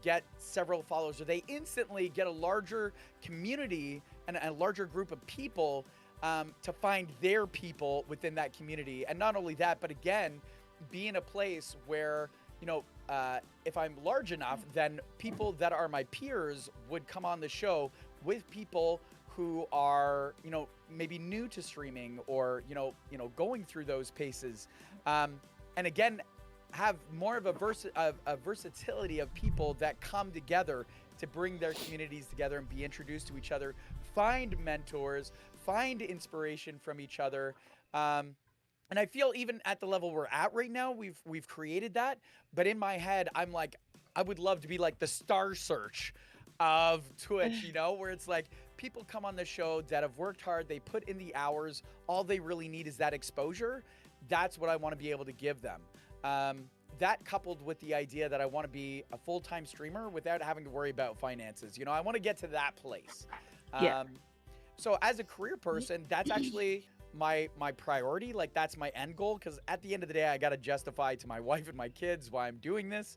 get several followers, or they instantly get a larger community and a larger group of people to find their people within that community. And not only that, but again, be in a place where, if I'm large enough, then people that are my peers would come on the show with people who are, maybe new to streaming, or, going through those paces. And again, have more of a versatility of people that come together to bring their communities together and be introduced to each other, find mentors, find inspiration from each other. And I feel even at the level we're at right now, we've created that. But in my head, I'm like, I would love to be like the Star Search of Twitch, where it's like people come on the show that have worked hard, they put in the hours, all they really need is that exposure. That's what I want to be able to give them. That coupled with the idea that I want to be a full-time streamer without having to worry about finances. I want to get to that place. So as a career person, that's actually my priority. Like, that's my end goal, because at the end of the day, I got to justify to my wife and my kids why I'm doing this.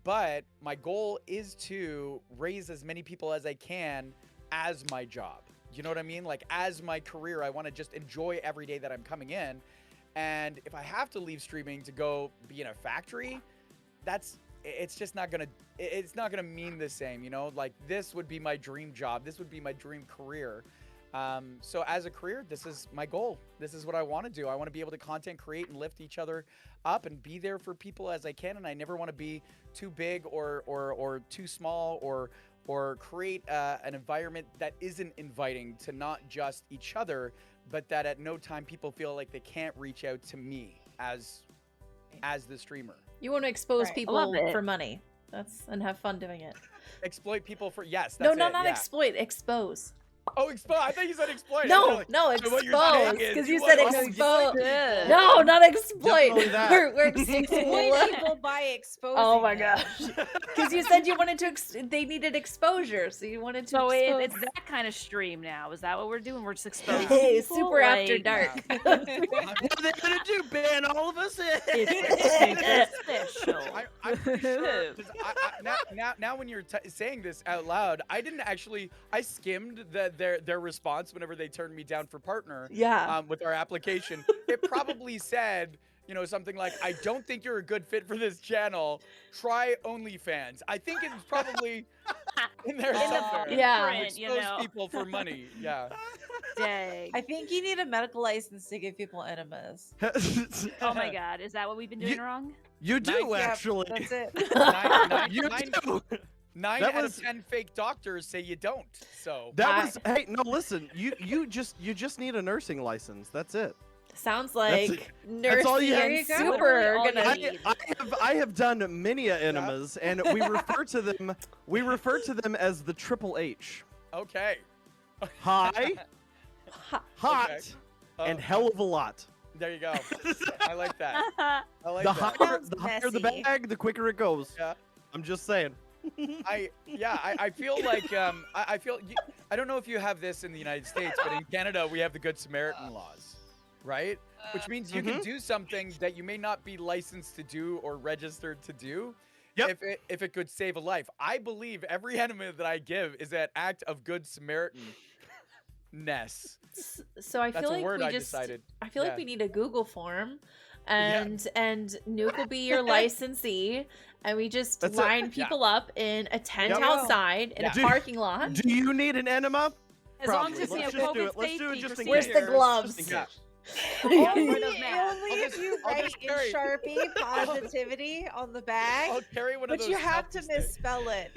But my goal is to raise as many people as I can as my job. You know what I mean? Like, as my career, I want to just enjoy every day that I'm coming in. And if I have to leave streaming to go be in a factory, it's just not gonna mean the same, Like, this would be my dream job. This would be my dream career. So as a career, this is my goal. This is what I want to do. I want to be able to content create and lift each other up and be there for people as I can. And I never want to be too big or too small, or create an environment that isn't inviting to not just each other, but that at no time people feel like they can't reach out to me as the streamer. You want to expose Right. people for money. And have fun doing it. Exploit people for, yes, No, that's no, it, not yeah. exploit. Expose. Oh, expose. I thought you said exploit. No, So what you're saying expose. is Because you want said to expose. Good. No, not exploit. Definitely that. We're Exploit people by exposing Oh my them. gosh. Because you said you wanted to, they needed exposure, so you wanted to So expose. it's that kind of stream now. Is that what we're doing? We're just exposing Hey, people? super after Like, dark. What are they gonna do? Ban all of us? It's official. I'm pretty sure, 'cause now when you're saying this out loud, I skimmed their response whenever they turned me down for partner. Yeah. With our application, it probably said, something like, "I don't think you're a good fit for this channel. Try OnlyFans." I think it's probably in there somewhere. Yeah. Print, Expose people for money. Yeah. Dang. I think you need a medical license to give people enemas. Oh my god, is that what we've been doing wrong? You do Nice. actually. That's it. You do. Nine That out was- of 10 fake doctors say you don't. So That was hey no listen you just need a nursing license. That's it. Sounds like that's all Nursey you- and There you go. Super Literally are all you gonna. need. I have done many enemas and we refer to them as the Triple H. okay. High, hot, Okay. and hell of a lot. There you go. I like that. I like The that. higher the messy. bag, the quicker it goes. Yeah. I'm just saying. I feel like I don't know if you have this in the United States, but in Canada we have the Good Samaritan laws, right? Which means you can do something that you may not be licensed to do or registered to do. Yep. If it could save a life. I believe every enema that I give is an act of Good Samaritan-ness. So I That's feel a like word we I just. decided. I feel Yeah. like we need a Google form, and Nuke will be your licensee, and we just That's it. line people up in a tent Yep. outside in a Yeah. parking lot. Do you need an enema? As long as Probably. it's, you know, Let's just do COVID it. Let's do it safety just in Where's case. the gloves? Just in case. Only, Word of mouth. only if you I'll write just in carry- Sharpie positivity on the bag, I'll carry one of but those. you have to selfie sticks. misspell it.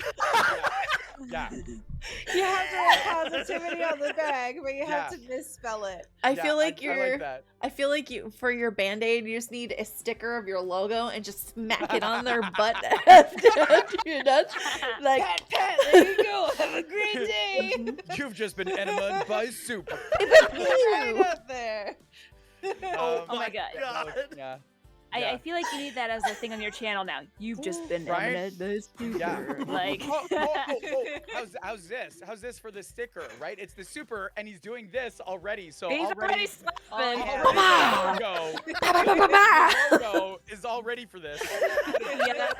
Yeah. You have to write positivity on the bag, but you have Yeah. to misspell it. I Yeah, feel like I you're. like that. I feel like you for your band-aid you just need a sticker of your logo and just smack it on their butt after you're done. Like Pat, there you go. Have a great day. You've just been enemaed by Super. Right up there. Oh my god. Yeah. I Yeah. feel like you need that as a thing on your channel now. You've just been Right? eminent. Yeah. Like How's this? How's this for the sticker? Right? It's the Super, and he's doing this already. So he's already already slapping. the logo is all ready for this. Yeah.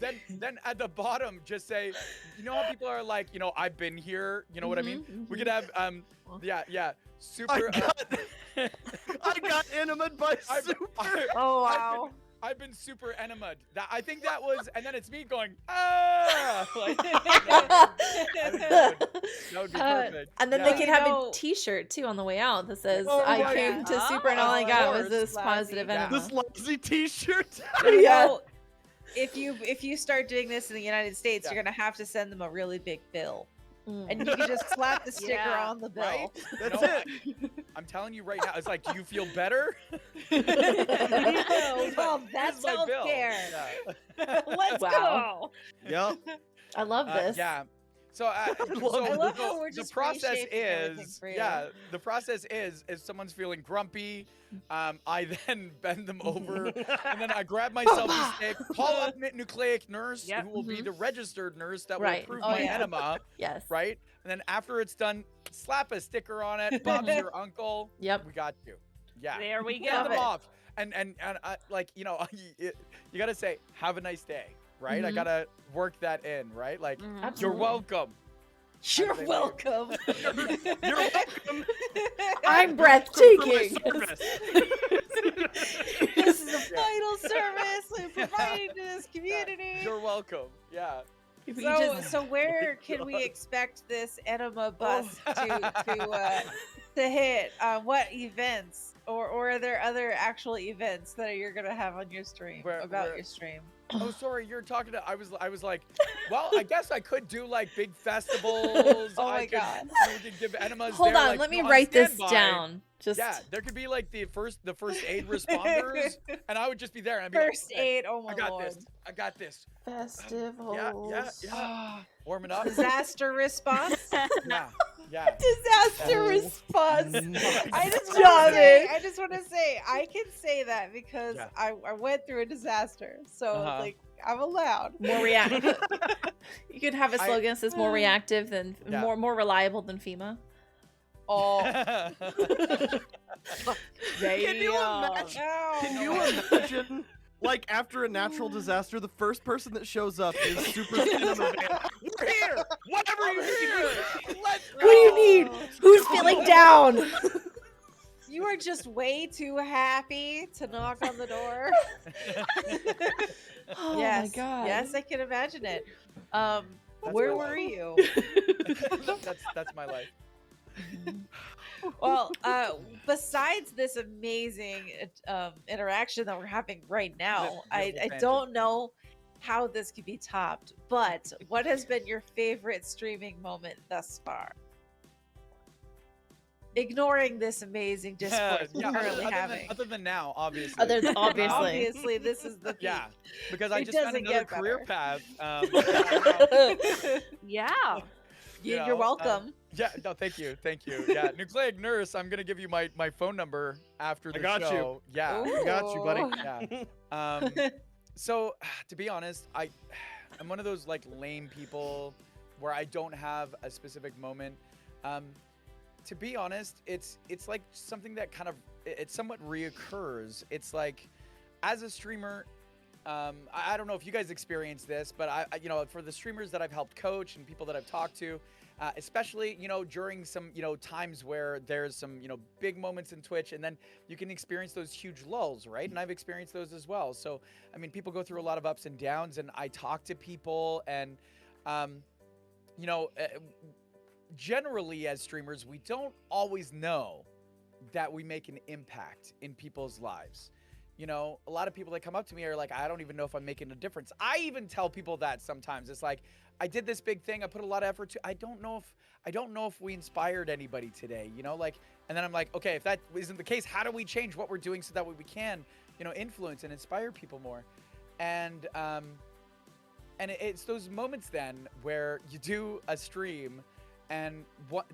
Then at the bottom, just say, you know how people are like, I've been here. You know what I mean? We could have Super. I got enemaed by Super. Oh wow. I've been super enemaed. I think that was, and then it's me going, ah! Like, that would be perfect. and then Yeah. they can have a T-shirt too on the way out that says Oh "I my came God. to Super and all I got was Of this course, positive lousy. enema." This lousy T-shirt. You Yeah. know, if you start doing this in the United States, Yeah. you're gonna have to send them a really big bill, Mm. and you can just slap the sticker Yeah. on the bill. Right? That's No, it. I'm telling you right now, it's like, do you feel better? Mom, that's Here's my bill. healthcare. Yeah. Let's Wow. Yep. I love this. Yeah. So, I love how we're the just process reshaping everything is, for you. the process is, if someone's feeling grumpy, I then bend them over, and then I grab myself a stick, call up nucleic nurse, Yep. who will be the registered nurse that Right. will approve Oh, my yeah. enema, Yes. right? And then after it's done, slap a sticker on it. Bob's your uncle. Yep. We got you. Yeah. There we Send go. them off. And like, you gotta say, have a nice day, right? I Mhm. gotta work that in, right? Like, Mhm. you're Absolutely. welcome. You're Have a welcome. You're welcome. I'm For my breathtaking. service. This is a vital service we're providing to this community. You're welcome. Yeah. If you So, just- so where can we expect this enema bus to hit? What events, or are there other actual events that you're gonna have on your stream Where- your stream? Oh, sorry, you're talking to. I was like, well, I guess I could do like big festivals. Oh my I could, God. We could give enemas. Hold there, on, like, let me on write this standby. down. Just Yeah, there could be like the first aid responders, and I would just be there. And I'd be First like, "Okay, aid. Oh my I got lord. this. I got this. festivals. Yeah. Warming up. Disaster response. Yeah. Disaster Oh. response. I just Stop want to say, it. I just want to say, I can say that because Yeah. I went through a disaster, so Uh-huh. like I'm allowed. More reactive. You could have a I- slogan that says more reactive than Yeah. more reliable than FEMA. Oh, Can you imagine? no. Can you imagine? Like after a natural disaster, the first person that shows up is Super Cinema Van. We're here. Whatever you need. Let's go. What do you need? Who's feeling down? You are just way too happy to knock on the door. Oh yes, my god. yes, I can imagine it. That's Where my were life. you? That's my life. Well, besides this amazing interaction that we're having right now, I beautiful don't know how this could be topped, but what has been your favorite streaming moment thus far? Ignoring this amazing discourse we're currently having. Other than now, obviously. Obviously. Obviously, this is the peak. Yeah, because I It just found doesn't another get career better. path. Yeah. You're welcome. Yeah, no, thank you. Yeah, Nucleic Nurse, I'm gonna give you my phone number after the got you. show. Yeah, I got you, buddy. yeah. So to be honest, I'm one of those like lame people where I don't have a specific moment. To be honest, it's like something that kind of it somewhat reoccurs. It's like as a streamer, I don't know if you guys experience this, but I for the streamers that I've helped coach and people that I've talked to, especially during some times where there's some big moments in Twitch, and then you can experience those huge lulls, right? And I've experienced those as well. So I mean, people go through a lot of ups and downs, and I talk to people, and generally as streamers, we don't always know that we make an impact in people's lives. A lot of people that come up to me are like, I don't even know if I'm making a difference. I even tell people that sometimes. It's like, I did this big thing, I put a lot of effort to, I don't know if we inspired anybody today, and then I'm like, okay, if that isn't the case, how do we change what we're doing so that way we can, influence and inspire people more? And it's those moments then where you do a stream and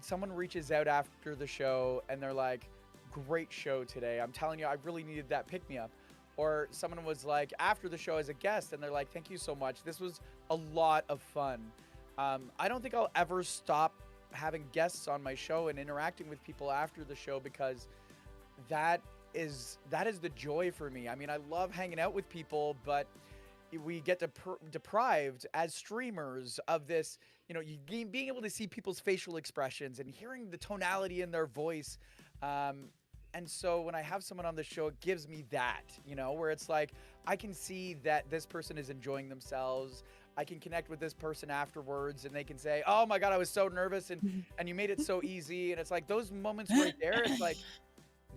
someone reaches out after the show and they're like, great show today. I'm telling you, I really needed that pick-me-up. Or someone was like after the show as a guest and they're like, thank you so much. This was a lot of fun. I don't think I'll ever stop having guests on my show and interacting with people after the show, because that is the joy for me. I mean, I love hanging out with people, but we get deprived as streamers of this, being able to see people's facial expressions and hearing the tonality in their voice. And so when I have someone on the show, it gives me that, where it's like, I can see that this person is enjoying themselves. I can connect with this person afterwards and they can say, oh my God, I was so nervous and you made it so easy. And it's like those moments right there, it's like,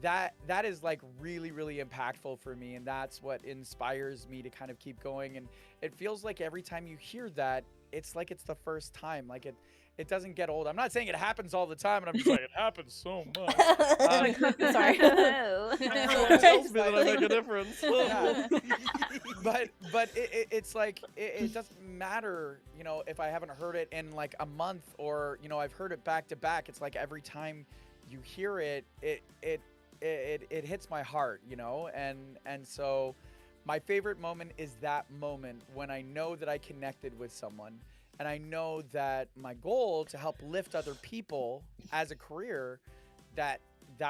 that is like really, really impactful for me. And that's what inspires me to kind of keep going. And it feels like every time you hear that, it's like it's the first time. Like it doesn't get old. I'm not saying it happens all the time, and I'm just like, it happens so much. Sorry. Tells me that I make a difference. Yeah. but it's like it doesn't matter, if I haven't heard it in like a month or I've heard it back to back. It's like every time you hear it, it hits my heart, and so my favorite moment is that moment when I know that I connected with someone. And I know that my goal to help lift other people as a career, that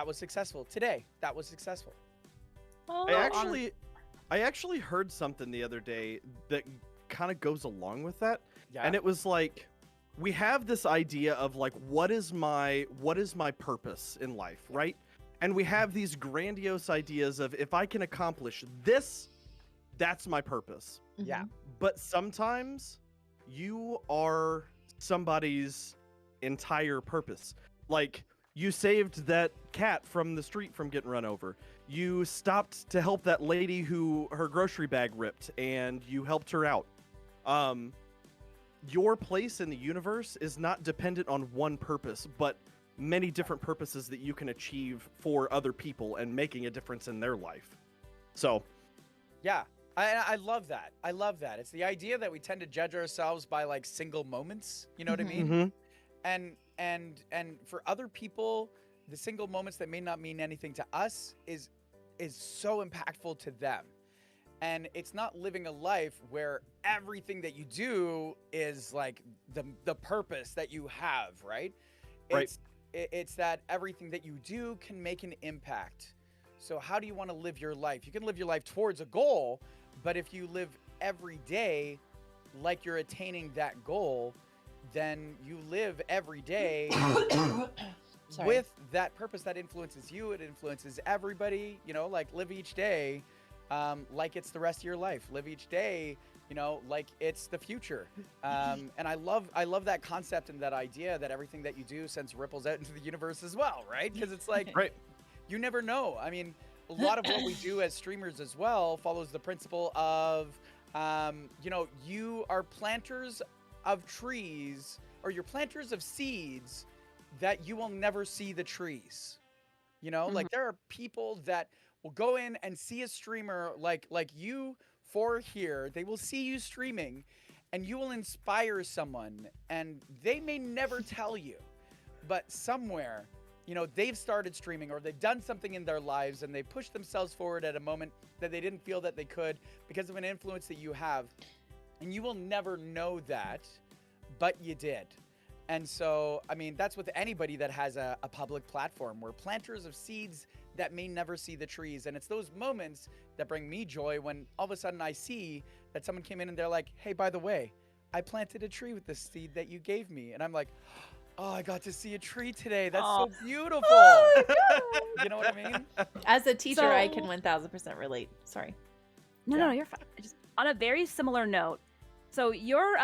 was successful. Today, that was successful. I actually heard something the other day that kind of goes along with that. Yeah. And it was like, we have this idea of like, what is my purpose in life, right? And we have these grandiose ideas of, if I can accomplish this, that's my purpose. Yeah. But sometimes you are somebody's entire purpose. Like, you saved that cat from the street from getting run over. You stopped to help that lady who her grocery bag ripped, and you helped her out. Your place in the universe is not dependent on one purpose, but many different purposes that you can achieve for other people and making a difference in their life. So, yeah. I love that. I love that. It's the idea that we tend to judge ourselves by like single moments. You know what I mean? And for other people, the single moments that may not mean anything to us is so impactful to them. And it's not living a life where everything that you do is like the purpose that you have, right? It's that everything that you do can make an impact. So how do you want to live your life? You can live your life towards a goal, but if you live every day like you're attaining that goal, then you live every day with that purpose that influences you. It influences everybody, like live each day like it's the rest of your life. Live each day You know, like it's the future. And I love that concept and that idea that everything that you do sends ripples out into the universe as well, right? Because it's like, Right. you never know. I mean, a lot of what we do as streamers as well follows the principle of, you know, you are planters of trees, or you're planters of seeds that you will never see the trees. You know, like there are people that will go in and see a streamer like you for here. They will see you streaming and you will inspire someone, and they may never tell you, but somewhere, you know, they've started streaming or they've done something in their lives and they pushed themselves forward at a moment that they didn't feel that they could because of an influence that you have. And you will never know that, but you did. And so, I mean, that's with anybody that has a public platform. We're planters of seeds that may never see the trees. And it's those moments that bring me joy when all of a sudden I see that someone came in and they're like, hey, by the way, I planted a tree with the seed that you gave me. And I'm like, oh, I got to see a tree today. That's so beautiful. You know what I mean? As a teacher, I So- can 1000% relate. Sorry. No, you're fine. Just on a very similar note. So your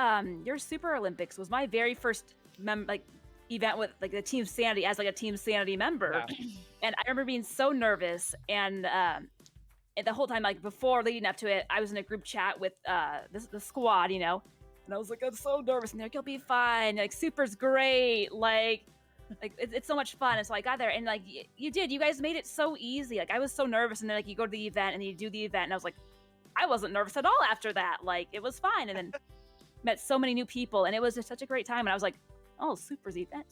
Super Olympics was my very first event with like the Team Sanity as like a Team Sanity member, and I remember being so nervous and the whole time, like before leading up to it, I was in a group chat with the squad, you know, and I was like, I'm so nervous, and they're like, you'll be fine, like Super's great, like it's so much fun. And so I got there, and like you guys made it so easy. Like I was so nervous, and then like you go to the event and you do the event, and I was like, I wasn't nervous at all after that. Like it was fine, and then met so many new people, and it was just such a great time. And I was like, oh, Super's event,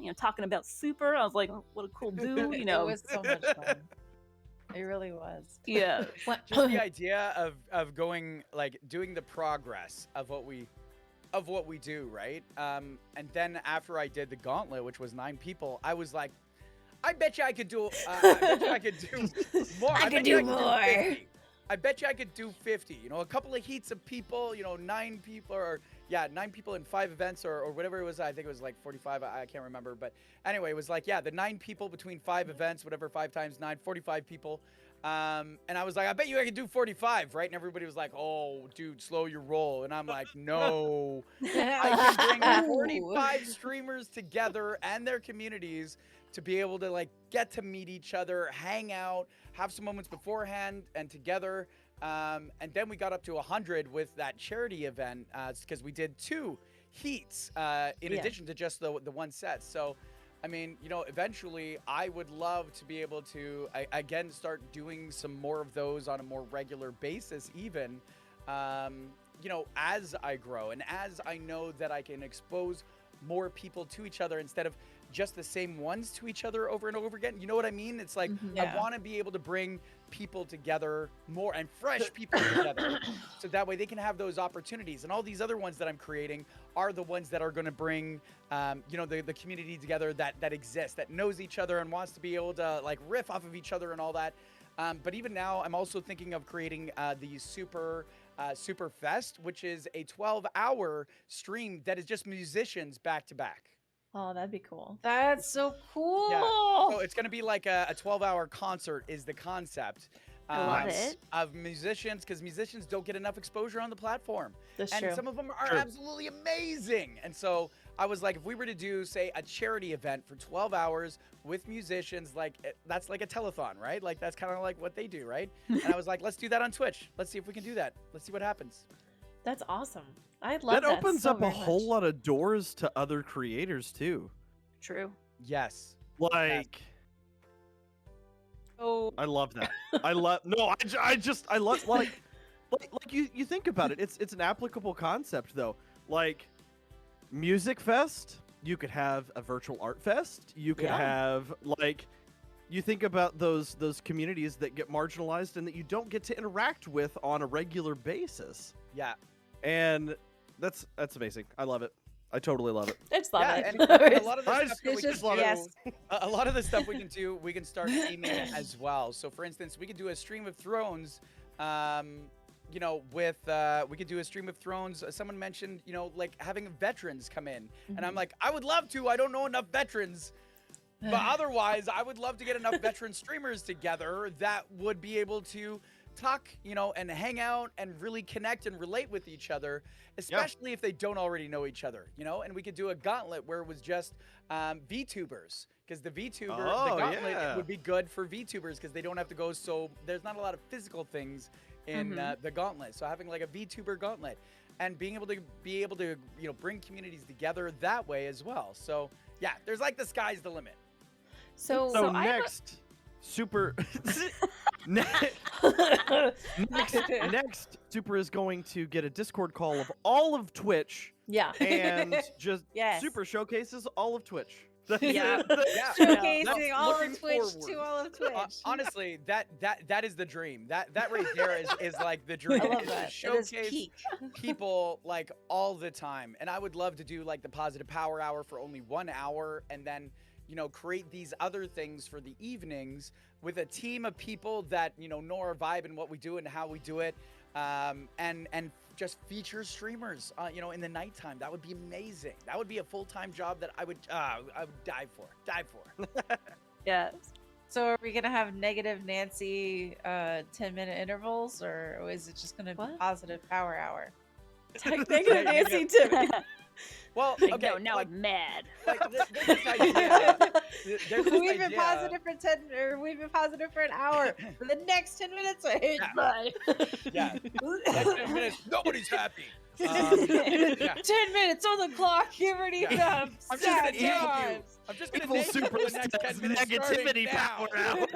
you know, talking about Super. I was like, oh, what a cool dude, you know. It was so much fun. It really was. Yeah. Just the idea of going, like, doing the progress of what we do, right? And then after I did the gauntlet, which was 9 people, I was like, I bet you I could do more. I could do more. 50. I bet you I could do 50. You know, a couple of heats of people, you know, 9 people, or 9 people in 5 events, or whatever it was. I think it was like 45. I can't remember. But anyway, it was like, the 9 people between 5 events, whatever, 5 times 9, 45 people. And I was like, I bet you I could do 45, right? And everybody was like, oh, dude, slow your roll. And I'm like, no. I can bring 45 streamers together and their communities to be able to like get to meet each other, hang out, have some moments beforehand and together. And then we got up to 100 with that charity event because we did 2 heats in addition to just the one set. So, I mean, you know, eventually I would love to be able to, again, start doing some more of those on a more regular basis even, you know, as I grow and as I know that I can expose more people to each other instead of just the same ones to each other over and over again. You know what I mean? It's like, I want to be able to bring people together more and fresh people together so that way they can have those opportunities. And all these other ones that I'm creating are the ones that are going to bring, you know, the community together that exists, that knows each other and wants to be able to like riff off of each other and all that. But even now, I'm also thinking of creating the Super Fest, which is a 12-hour stream that is just musicians back to back. Oh, that'd be cool. That's so cool. Yeah. So it's going to be like a 12-hour concert is the concept love it. of musicians, because musicians don't get enough exposure on the platform. That's and true. some of them are absolutely amazing. And so I was like, if we were to do, say, a charity event for 12 hours with musicians, like that's like a telethon, right? Like that's kind of like what they do, right? And I was like, let's do that on Twitch. Let's see if we can do that. Let's see what happens. That's awesome. I love that. That opens so up a very whole much. lot of doors to other creators too. True. Yes. Like, Oh, I love that. I love. No, I love like you think about it. It's an applicable concept though. Like, music fest. You could have a virtual art fest. You could have like. You think about those communities that get marginalized and that you don't get to interact with on a regular basis. Yeah. And that's amazing. I love it. I totally love it. I just love it. And a lot of the I stuff just- that we it's can just love it. yes. a lot of the stuff we can do, we can start aiming as well. So, for instance, we could do a Stream of Thrones. You know, with we could do a Stream of Thrones. Someone mentioned, you know, like having veterans come in, and I'm like, I would love to. I don't know enough veterans. But otherwise, I would love to get enough veteran streamers together that would be able to talk, and hang out and really connect and relate with each other, especially if they don't already know each other, and we could do a gauntlet where it was just VTubers, because the gauntlet would be good for VTubers because they don't have to go, so there's not a lot of physical things in the gauntlet. So having like a VTuber gauntlet and being able to bring communities together that way as well. So yeah, there's like the sky's the limit. So next, next, Super is going to get a Discord call of all of Twitch. Yeah. And just Super showcases all of Twitch. Showcasing all of Twitch to all of Twitch. Honestly, that is the dream. That right there is like the dream. I love that. To showcase people like all the time. And I would love to do like the Positive Power Hour for only 1 hour, and then create these other things for the evenings with a team of people that know our vibe and what we do and how we do it, and just feature streamers in the nighttime. That would be amazing. That would be a full-time job that I would die for. Yes. So are we gonna have negative Nancy 10-minute intervals, or is it just gonna be Positive Power Hour? Negative Nancy 10. Well, okay. No, I'm mad. Like, there's this idea. We've been positive for 10, or we've been positive for an hour. For the next 10 minutes, I hate my. Yeah. Next 10 minutes, nobody's happy. 10 minutes on the clock. Get ready to I'm just gonna name you. I'm just gonna name you for the next 10 minutes. Negativity power hour.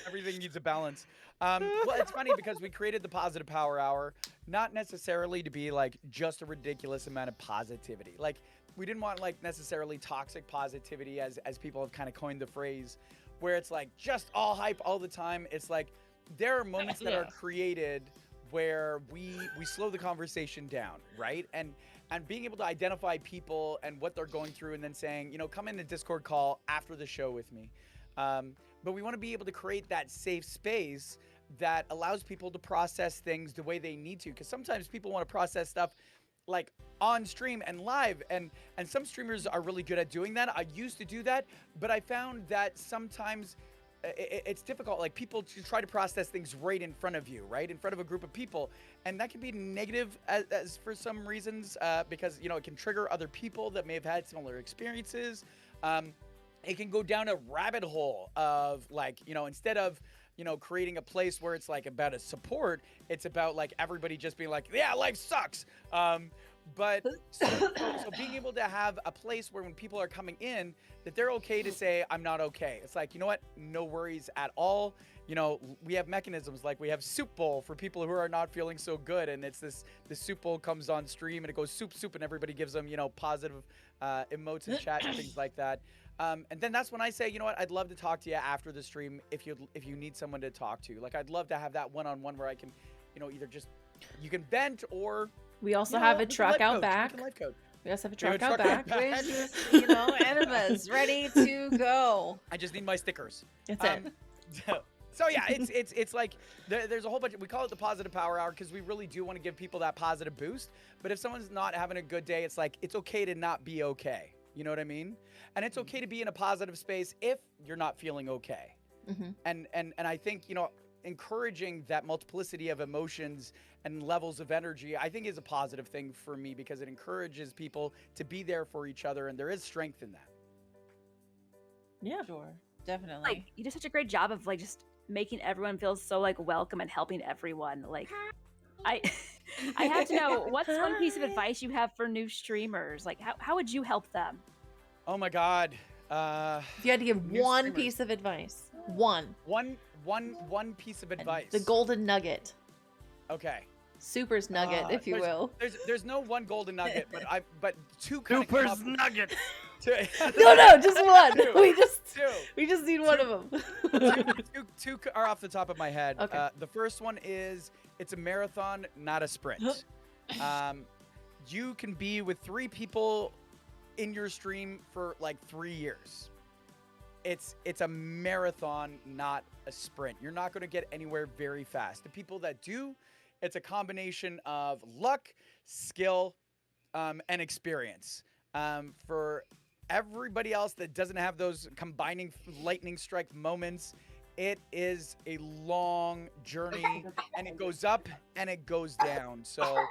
Everything needs a balance. Well, it's funny because we created the Positive Power Hour, not necessarily to be like just a ridiculous amount of positivity. Like, we didn't want like necessarily toxic positivity, as people have kind of coined the phrase, where it's like just all hype all the time. It's like there are moments that are created where we slow the conversation down, right? And being able to identify people and what they're going through, and then saying, come in the Discord call after the show with me. But we want to be able to create that safe space that allows people to process things the way they need to. Because sometimes people want to process stuff like on stream and live. And some streamers are really good at doing that. I used to do that, but I found that sometimes it's difficult. Like, people try to process things right in front of you, right? In front of a group of people. And that can be negative as for some reasons, because, it can trigger other people that may have had similar experiences. It can go down a rabbit hole of like, instead of, creating a place where it's like about a support, it's about like everybody just being like, yeah, life sucks. But so being able to have a place where when people are coming in, that they're okay to say, I'm not okay. It's like, you know what? No worries at all. We have mechanisms, like we have Soup Bowl for people who are not feeling so good. And it's the Soup Bowl comes on stream and it goes soup, and everybody gives them, positive emotes and chat and things like that. And then that's when I say, you know what, I'd love to talk to you after the stream if you need someone to talk to. Like, I'd love to have that one-on-one where I can, either just, you can vent, or we also have a truck out back. We also have a truck out back. With just, enemas ready to go. I just need my stickers. That's it. So yeah, it's like there's a whole bunch. We call it the Positive Power Hour because we really do want to give people that positive boost. But if someone's not having a good day, it's like, it's okay to not be okay. You know what I mean? And it's okay to be in a positive space if you're not feeling okay. Mm-hmm. And I think, encouraging that multiplicity of emotions and levels of energy, I think, is a positive thing for me, because it encourages people to be there for each other, and there is strength in that. Yeah, sure, definitely. Like, you did such a great job of like just making everyone feel so like welcome and helping everyone. Like, I have to know, what's one piece of advice you have for new streamers? Like, how would you help them? Oh my God. If you had to give one piece of advice, one piece of advice. The golden nugget. Okay. Super's nugget, if you will. There's no one golden nugget, but two kind of Super's nugget. No, just one. Two. We just need one of them. Two are off the top of my head. Okay. The first one is, it's a marathon, not a sprint. You can be with 3 people in your stream for like 3 years. It's a marathon, not a sprint. You're not going to get anywhere very fast. The people that do, it's a combination of luck, skill, and experience. For everybody else that doesn't have those combining lightning strike moments, it is a long journey, and it goes up and it goes down. So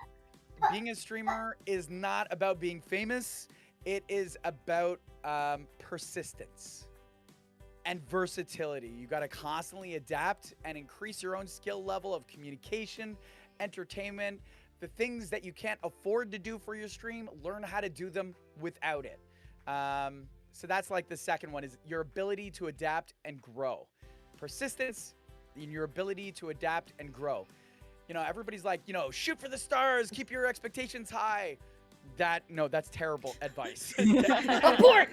being a streamer is not about being famous. It is about persistence and versatility. You got to constantly adapt and increase your own skill level of communication, entertainment, the things that you can't afford to do for your stream, learn how to do them without it. So that's like the second one, is your ability to adapt and grow. Persistence in your ability to adapt and grow. You know, everybody's like, you know, shoot for the stars, keep your expectations high. That's terrible advice. Abort!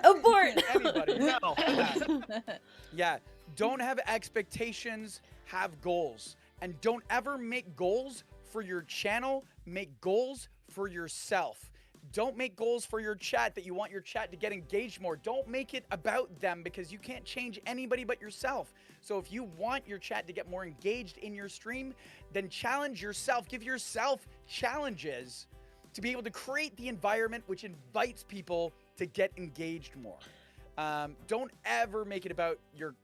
Anybody, no. Yeah, don't have expectations, have goals. And don't ever make goals for your channel, make goals for yourself. Don't make goals for your chat that you want your chat to get engaged more. Don't make it about them, because you can't change anybody but yourself. So if you want your chat to get more engaged in your stream, then challenge yourself. Give yourself challenges to be able to create the environment which invites people to get engaged more. Don't ever make it about your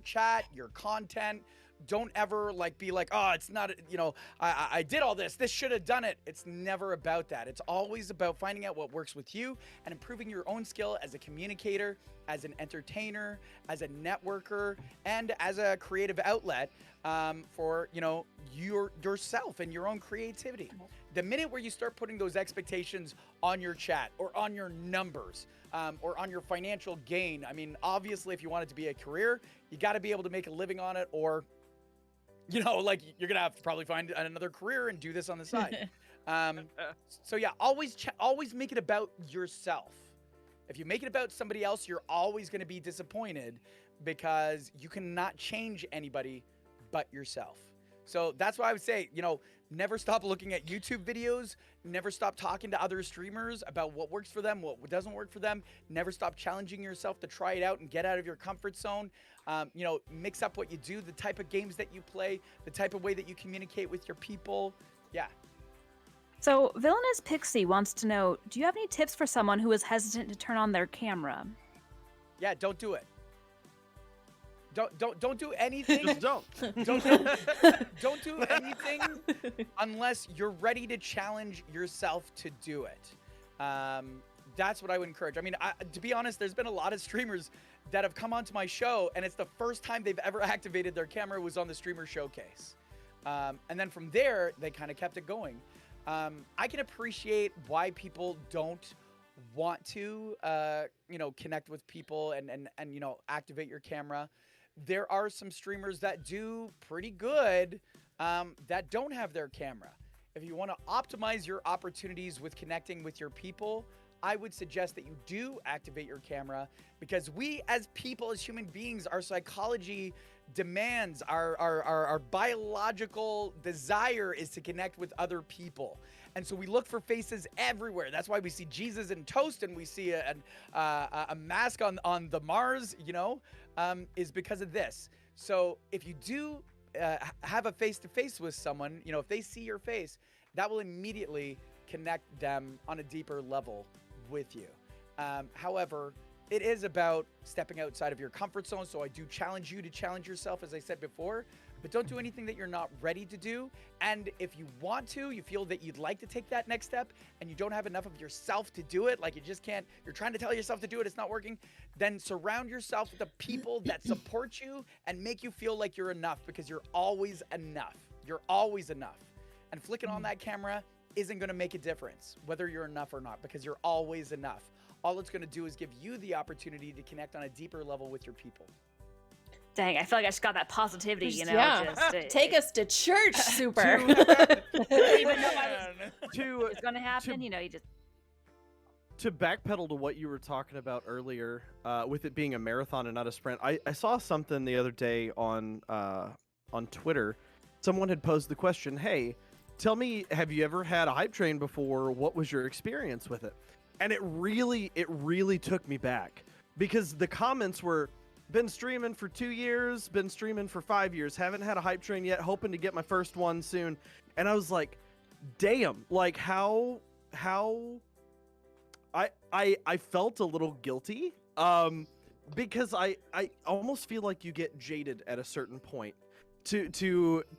chat, your content. Don't ever be like, oh, it's not, you know, I did all this. This should have done it. It's never about that. It's always about finding out what works with you and improving your own skill as a communicator, as an entertainer, as a networker, and as a creative outlet for, you know, yourself and your own creativity. The minute where you start putting those expectations on your chat or on your numbers or on your financial gain, I mean, obviously, if you want it to be a career, you got to be able to make a living on it, or you know, like, you're gonna have to probably find another career and do this on the side. So yeah, always make it about yourself. If you make it about somebody else, you're always gonna be disappointed, because you cannot change anybody but yourself. So that's why I would say, you know, never stop looking at YouTube videos. Never stop talking to other streamers about what works for them, what doesn't work for them. Never stop challenging yourself to try it out and get out of your comfort zone. You know, mix up what you do, the type of games that you play, the type of way that you communicate with your people. Yeah. So Villainous Pixie wants to know, do you have any tips for someone who is hesitant to turn on their camera? Yeah, don't do it. Don't do anything. Just don't. Don't do anything unless you're ready to challenge yourself to do it. That's what I would encourage. I mean, to be honest, there's been a lot of streamers that have come onto my show, and it's the first time they've ever activated their camera was on the streamer showcase. And then from there, they kind of kept it going. I can appreciate why people don't want to, you know, connect with people and you know, activate your camera. There are some streamers that do pretty good that don't have their camera. If you want to optimize your opportunities with connecting with your people, I would suggest that you do activate your camera, because we as people, as human beings, our psychology demands, our biological desire is to connect with other people. And so we look for faces everywhere. That's why we see Jesus in toast, and we see a mask on the Mars, you know, is because of this. So if you do have a face-to-face with someone, you know, if they see your face, that will immediately connect them on a deeper level with you. However, it is about stepping outside of your comfort zone. So I do challenge you to challenge yourself, as I said before, but don't do anything that you're not ready to do. And if you want to, you feel that you'd like to take that next step and you don't have enough of yourself to do it, like you just can't, you're trying to tell yourself to do it, it's not working, then surround yourself with the people that support you and make you feel like you're enough, because you're always enough. You're always enough. And flicking on that camera isn't going to make a difference whether you're enough or not, because you're always enough. All it's going to do is give you the opportunity to connect on a deeper level with your people. Dang, I feel like I just got that positivity, you know. Yeah. Take us to church, Super. Even though it's going to happen, you know, you just... To backpedal to what you were talking about earlier, with it being a marathon and not a sprint, I saw something the other day on Twitter. Someone had posed the question, hey, tell me, have you ever had a hype train before? What was your experience with it? And it really took me back, because the comments were, been streaming for 2 years, been streaming for 5 years, haven't had a hype train yet, hoping to get my first one soon. And I was like, damn, like how I felt a little guilty because I almost feel like you get jaded at a certain point to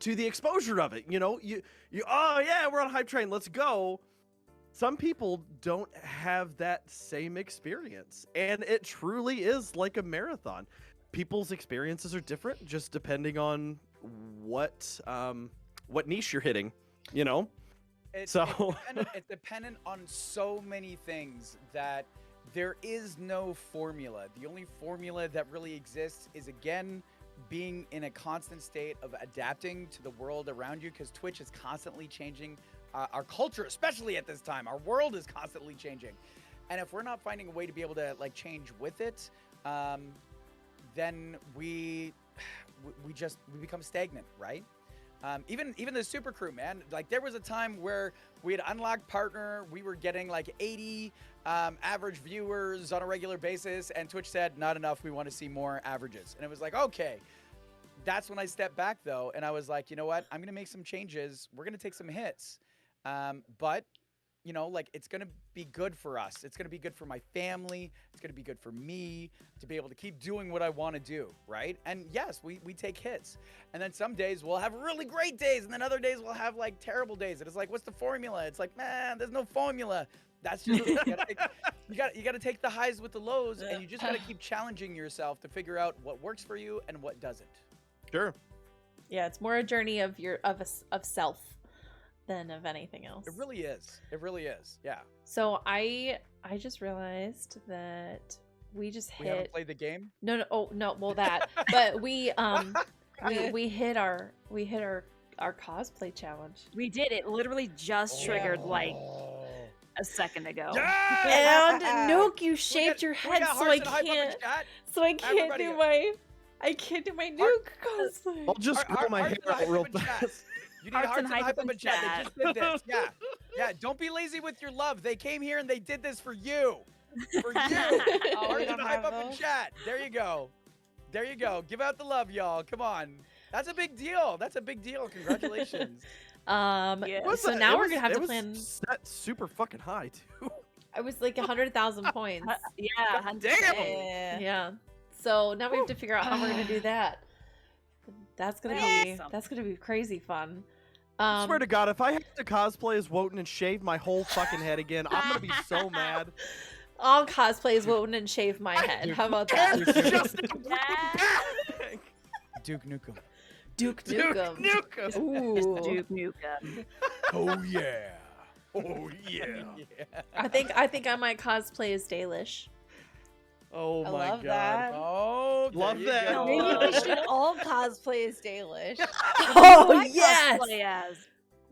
the exposure of it. You know, you oh yeah, we're on a hype train, let's go. Some people don't have that same experience, and it truly is like a marathon. People's experiences are different just depending on what niche you're hitting, you know? It's dependent on so many things that there is no formula. The only formula that really exists is, again, being in a constant state of adapting to the world around you, because Twitch is constantly changing. Our culture, especially at this time, our world is constantly changing. And if we're not finding a way to be able to like change with it, then we become stagnant, right? Even the super crew, man. Like there was a time where we had unlocked partner, we were getting like 80 average viewers on a regular basis, and Twitch said not enough, we want to see more averages. And it was like, okay. That's when I stepped back though, and I was like, you know what? I'm gonna make some changes. We're gonna take some hits, but you know, like it's gonna be good for us. It's gonna be good for my family. It's gonna be good for me to be able to keep doing what I want to do, right? And yes, we take hits, and then some days we'll have really great days, and then other days we'll have like terrible days. And it's like, what's the formula? It's like, man, there's no formula. That's just you gotta take the highs with the lows, and you just gotta keep challenging yourself to figure out what works for you and what doesn't. Sure. Yeah, it's more a journey of self than of anything else. It really is. It really is. Yeah. So I just realized that we just We haven't hit. played the game. No, oh no, well that, but we hit our cosplay challenge. We did it. Literally just triggered like a second ago. And Nuke, you shaved your we head, got so hearts I and hype up in can't. chat. So I can't Everybody- do my Nuke cosplay. I'll just grow my hair out real fast. You need hearts and hype up in chat. They just did this. Yeah. Yeah. Don't be lazy with your love. They came here and they did this for you. For you. Hearts and hype up in chat. There you go. There you go. Give out the love, y'all. Come on. That's a big deal. That's a big deal. Congratulations. So now we're gonna have to plan. Set super fucking high too. I was like 100,000 points. Yeah, Damn. Yeah. So now we have to figure out how we're gonna do that. That's gonna be crazy fun. I swear to God, if I have to cosplay as Wotan and shave my whole fucking head again, I'm gonna be so mad. I'll cosplay as Wotan and shave my head. How about that? Duke Nukem. Duke Nukem. Nukem. Ooh. Duke Nukem. Oh yeah. Oh yeah. I think I might cosplay as Dalish. Oh I my love God. that. Oh, Love that. go. Maybe we should all cosplay as Dalish. Oh yes, Cosplay as.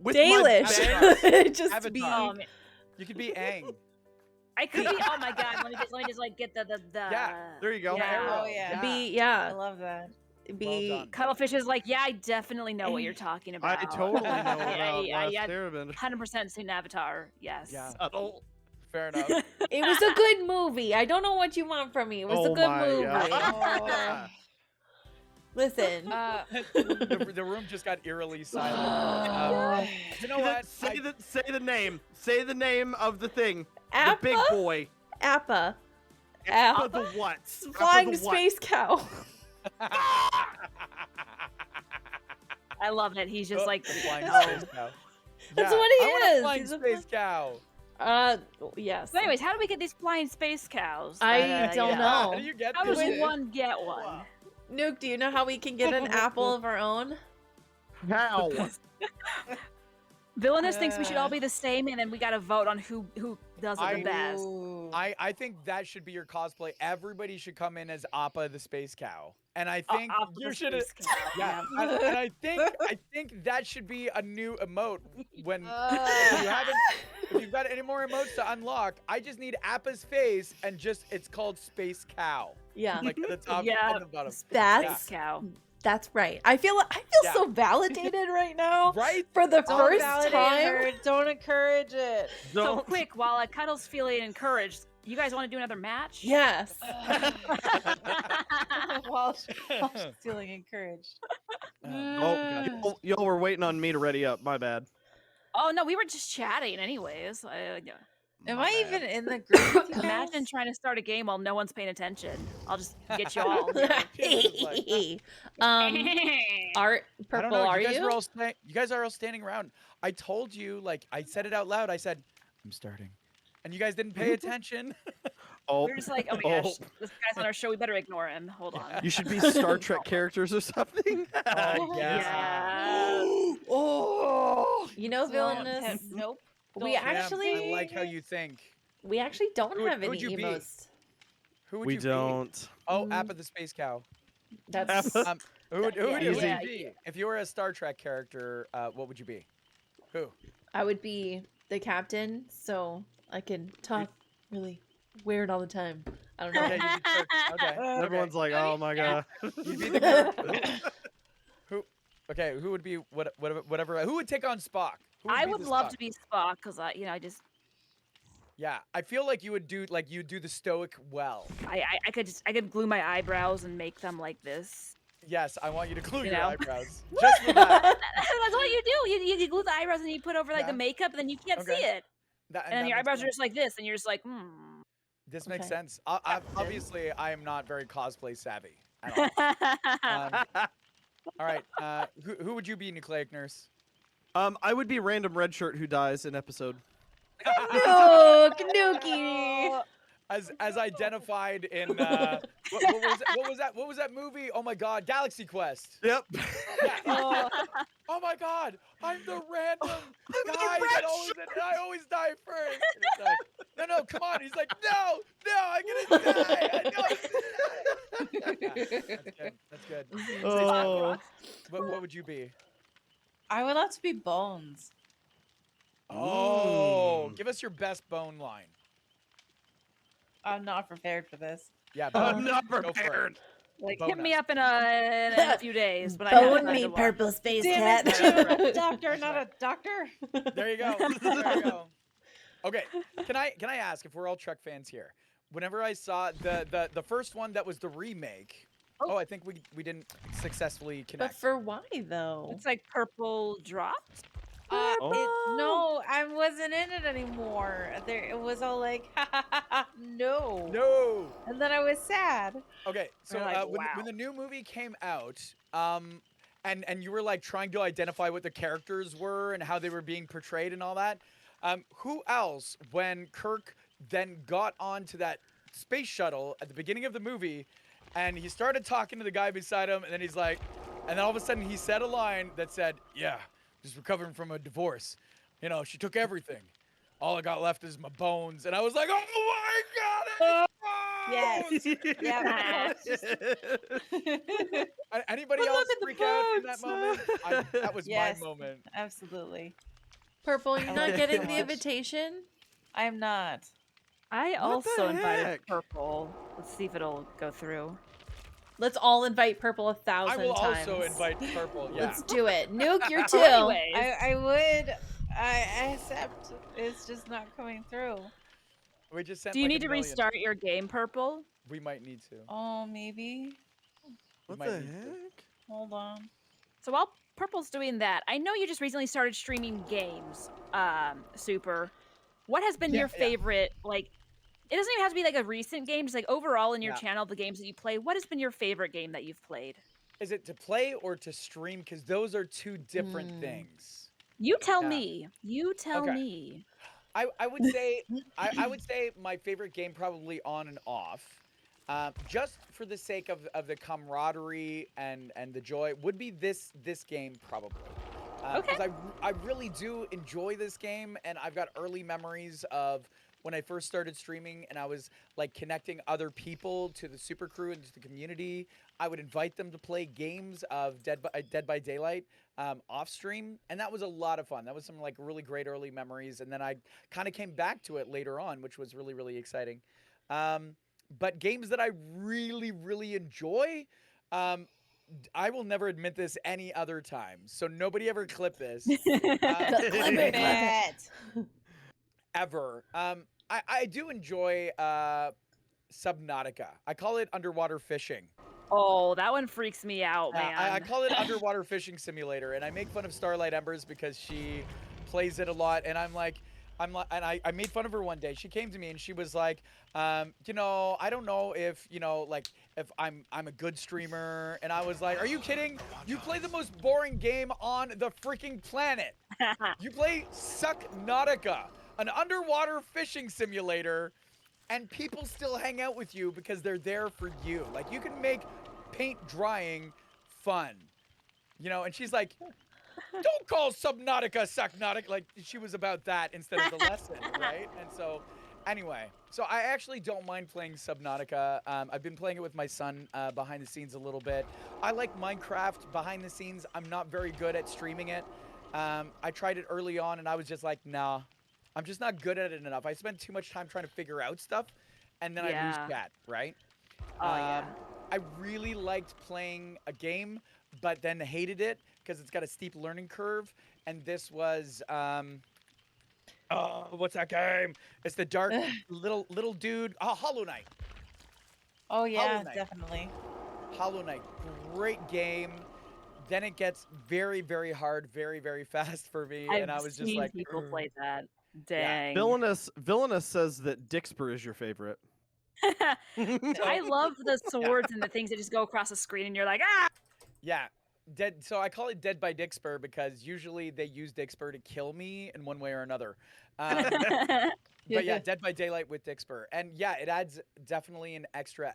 With my Dalish. Just to be. Avatar. You could be Aang. I could be. Oh my god! Let me just like get the. Yeah, There you go. Yeah. Oh yeah. Be I love that. Be Well done. Cuttlefish is like, yeah, I definitely know what you're talking about. I totally know about yeah. Theremin. 100% seen Avatar. Yes. Yeah. Subtle. Fair enough. It was a good movie. I don't know what you want from me. It was a Oh good my movie. God. Listen. the room just got eerily silent. You know what? Say the name. Say the name of the thing. Appa? The big boy. Appa. Appa the what? Flying Appa the what? space cow. I love it. He's just like, flying oh. space cow. That's Yeah, what he I want a is. flying He's a space cow. Yes. So anyways, how do we get these flying space cows? I don't know. How do you get How this? does one get one? Nuke, do you know how we can get an apple of our own? How? Villainous thinks we should all be the same, and then we gotta vote on who does it the best. I think that should be your cosplay. Everybody should come in as Appa the space cow, and I think Appa you the should. space cow, Yeah, yeah. and I think that should be a new emote. When if you've got any more emotes to unlock, I just need Appa's face, and just it's called space cow. Yeah. Like at the top Yeah. and the bottom. That's Cow. that's right. I feel Yeah. so validated right now. Right? For the Don't first validate time. her. Don't encourage it. So quick, while Cuddle's feeling encouraged, you guys want to do another match? Yes. while she's feeling encouraged. Oh, y'all were waiting on me to ready up. My bad. Oh no, we were just chatting anyways. Am My I bad. even in the group with you guys? Imagine trying to start a game while no one's paying attention. I'll just get you all. Art I Purple, don't know. are You guys you? were all you guys are all standing around. I told you, like, I said it out loud. I said, I'm starting. And you guys didn't pay attention. Oh, We're just like, oh my gosh, this guy's on our show. We better ignore him. Hold on. you should be Star Trek characters or something. Oh, Yeah. Oh, You know, villainous. Nope. We Don't Cam, actually, I like how you think. we actually don't Who would- have who any would you be? emos. Who would we you be? don't. Oh, Appa the Space Cow. That's Who would yeah. you be? If you were a Star Trek character, what would you be? Who? I would be the captain, so I can talk really weird all the time. I don't know. Okay, you'd be Kirk. Okay. Everyone's like, oh my god. You'd be the Kirk. Who? Okay, who would be whatever? Who would take on Spock? Who I be would the love Spock? to be Spock because I just Yeah, I feel like you would do you'd do the stoic well. I could glue my eyebrows and make them like this. Yes, I want you to glue You your know? eyebrows. Just for that. That's what you do. You glue the eyebrows and you put over like Yeah. the makeup, and then you can't see Okay. it. And then that your makes eyebrows are sense. just like this, and you're just like, hmm. This makes Okay. sense. Obviously, I am not very cosplay savvy at all. All right, who would you be, Nucleic Nurse? I would be random red shirt who dies in episode. No, Kanuki. As identified in what was that movie? Oh my God, Galaxy Quest. Yep. Yeah. Oh my God, I'm the random guy that I always die first. And it's like, no, come on. He's like, no, I'm gonna die. Yeah, that's good. Oh. What would you be? I would love to be Bones. Oh, give us your best bone line. I'm not prepared for this. Yeah, I'm not go for it. prepared. Like, Bone hit me us. up in a few days. But I haven't Bone had me, to watch. purple space Damn it, cat. I'm a doctor, not a doctor. There you go. There you go. Okay, can I ask if we're all Trek fans here? Whenever I saw the first one that was the remake, I think we didn't successfully But connect. for why though? It's like purple dropped. No, I wasn't in it anymore. It was all like, no. No. And then I was sad. Okay, so We're like, when the new movie came out, and you were like trying to identify what the characters were and how they were being portrayed and all that, who else, when Kirk then got onto that space shuttle at the beginning of the movie, and he started talking to the guy beside him, and then he's like, and then all of a sudden he said a line that said, "Yeah, just recovering from a divorce. You know, she took everything. All I got left is my bones." And I was like, "Oh my God!" Yes. Yeah. Anybody else freak out in that moment? That was Yes. my moment. Absolutely. Purple, you're I not love it getting so the much. invitation? I am not. I What also the invited heck? purple. Let's see if it'll go through. Let's all invite Purple 1,000 I will times. also invite Purple. Yeah. Let's do it. Nuke, you're two. Anyways, I would. I accept. It's just not coming through. We just sent do you like need a to million. restart your game, purple? We might need to. Oh, maybe. What might the need to. heck? Hold on. So while purple's doing that, I know you just recently started streaming games. Super. What has been Yeah, your yeah. favorite? Like, it doesn't even have to be like a recent game. Just like overall in your Yeah. channel, the games that you play. What has been your favorite game that you've played? Is it to play or to stream? Because those are two different things. You tell Yeah. me. You tell Okay. me. I would say I would say my favorite game probably on and off, just for the sake of the camaraderie and the joy would be this game probably. Okay. Because I really do enjoy this game, and I've got early memories of when I first started streaming and I was like connecting other people to the super crew and to the community. I would invite them to play games of Dead by Daylight off stream, and that was a lot of fun. That was some like really great early memories, and then I kind of came back to it later on, which was really, really exciting. But games that I really, really enjoy, I will never admit this any other time, so nobody ever clip this. Ever. I do enjoy Subnautica. I call it underwater fishing. Oh, that one freaks me out, man. I call it underwater fishing simulator, and I make fun of Starlight Embers because she plays it a lot, and I'm like, I'm like, and I made fun of her one day. She came to me and she was like, you know, I don't know if, you know, like if I'm a good streamer. And I was like, are you kidding? You play the most boring game on the freaking planet. You play Subnautica, an underwater fishing simulator, and people still hang out with you because they're there for you. Like, you can make paint drying fun, you know? And she's like, don't call Subnautica Sucknautica. Like, she was about that instead of the lesson, right? And so, anyway, so I actually don't mind playing Subnautica. I've been playing it with my son behind the scenes a little bit. I like Minecraft behind the scenes. I'm not very good at streaming it. I tried it early on, and I was just like, nah, I'm just not good at it enough. I spend too much time trying to figure out stuff, and then I lose chat, right? Yeah. I really liked playing a game, but then hated it because it's got a steep learning curve. And this was, what's that game? It's the dark little dude. Oh, Hollow Knight. Oh yeah, Hollow Knight. definitely. Hollow Knight, great game. Then it gets very, very hard, very, very fast for me, and I was just like, people "Ugh." play that. Yeah. Dang. Villainous says that Dixper is your favorite. I love the swords and the things that just go across the screen, and you're like, ah. Yeah, So I call it Dead by Dixper because usually they use Dixper to kill me in one way or another. But yeah, Dead by Daylight with Dixper, and yeah, it adds definitely an extra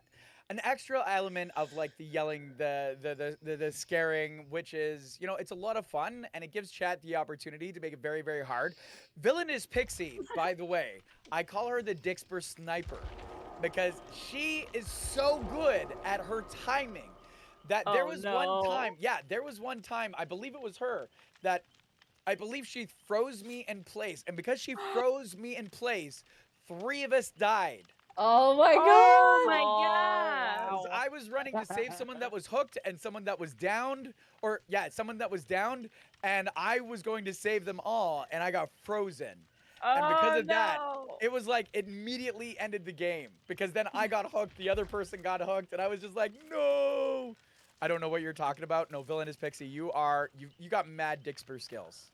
element of like the yelling, the scaring, which is, you know, it's a lot of fun, and it gives chat the opportunity to make it very, very hard. Villainous Pixie, by the way, I call her the Dixper sniper because she is so good at her timing that there was one time, I believe it was her, that I believe she froze me in place. And because she froze me in place, 3 of us died. Oh my god! Oh my god! 'Cause I was running to save someone that was hooked and someone that was downed, someone that was downed, and I was going to save them all, and I got frozen. And because of that, it was like it immediately ended the game because then I got hooked, the other person got hooked, and I was just like, no. I don't know what you're talking about. No, Villainous Pixie, you got mad Dixper skills.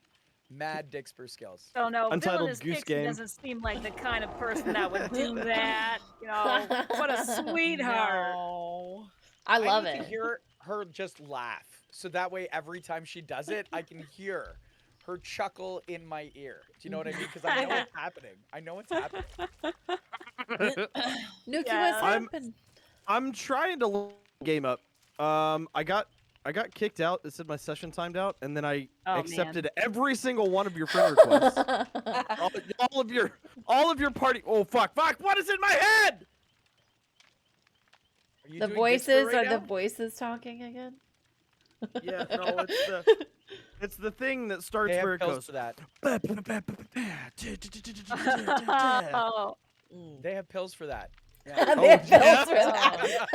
Mad Dixper skills. Oh no, Untitled Villainous Goose Pixie Game. doesn't seem like the kind of person that would do that. You know, what a sweetheart. No. I love need it. to hear her just laugh, so that way every time she does it, I can hear her chuckle in my ear. Do you know what I mean? Because I know it's happening. I know it's happening. Nuki, Yeah. what's happened? I'm trying to load the game up. I got kicked out. It said my session timed out, and then I accepted every single one of your friend requests. all of your party. Oh fuck! What is in my head? The voices are the voices talking again. Yeah, no, it's the thing that starts They have where it pills goes. for that. Oh, They have pills for that. They have pills for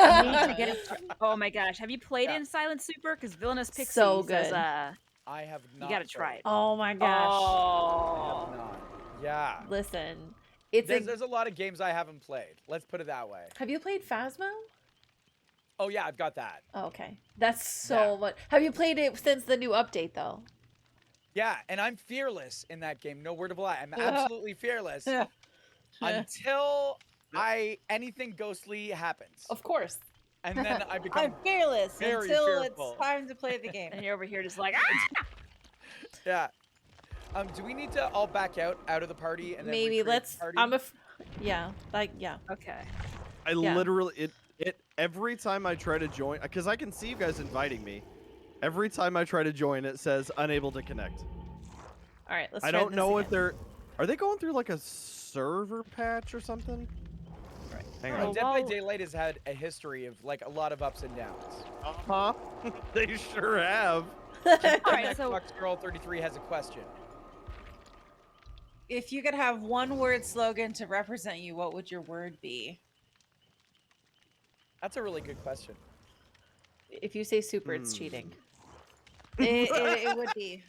I need to that. get it. Oh my gosh, have you played in Silent Super? Because Villainous Pixie So says, good. I have not. you gotta try it. Oh my gosh! Oh. I have not. Yeah. Listen, it's There's a lot of games I haven't played. Let's put it that way. Have you played Phasmo? Oh yeah, I've got that. Oh, okay, that's so much. Have you played it since the new update though? Yeah, and I'm fearless in that game. No word of a lie. I'm absolutely fearless until anything ghostly happens. Of course. And then I become I'm fearless very until fearful. it's time to play the game. And you're over here just like, ah! Yeah. Do we need to all back out of the party and then Maybe recreate let's. the party? Yeah, like yeah. Okay. I literally it every time I try to join, because I can see you guys inviting me. Every time I try to join, it says unable to connect. All right, let's. I try don't this know again. if are they going through like a server patch or something? Right. Hang Well, on. Dead by Daylight has had a history of like a lot of ups and downs. Huh? They sure have. All right, so Xbox Girl 33 has a question. If you could have one word slogan to represent you, what would your word be? That's a really good question. If you say super, it's cheating. It would be.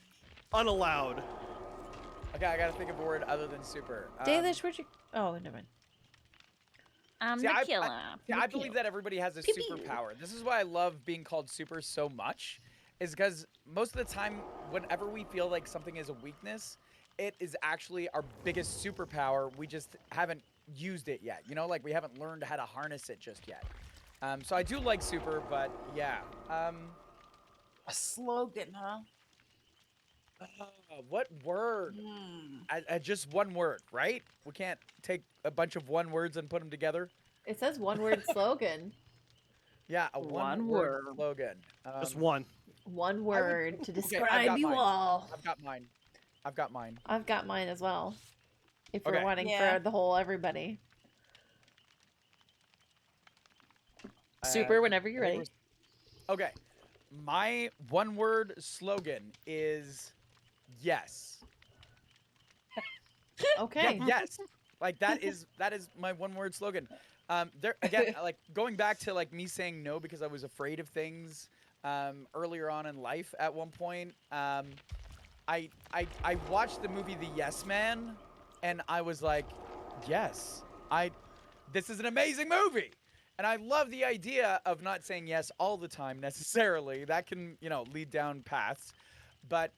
Unallowed. Okay, I gotta think of a word other than super. Dalish, where'd you? Oh, never mind. I'm See, the I- killer. I believe that everybody has a Pew pew. superpower. This is why I love being called super so much, is because most of the time, whenever we feel like something is a weakness, it is actually our biggest superpower. We just haven't used it yet. You know, like we haven't learned how to harness it just yet. So I do like super, but yeah. A slogan, huh? What word? Just one word, right? We can't take a bunch of one words and put them together. It says one word slogan. Yeah, a one word slogan. Just one. One word to Okay, describe you mine. all. I've got mine. I've got mine. I've got mine as well. If Okay. we're wanting Yeah. for the whole everybody. Super, whenever you're ready. Okay. My one word slogan is yes. Okay. Yeah, yes. Like that is my one word slogan. There again, like going back to like me saying no because I was afraid of things earlier on in life at one point. I watched the movie The Yes Man and I was like, yes, this is an amazing movie. And I love the idea of not saying yes all the time necessarily. That can, you know, lead down paths. But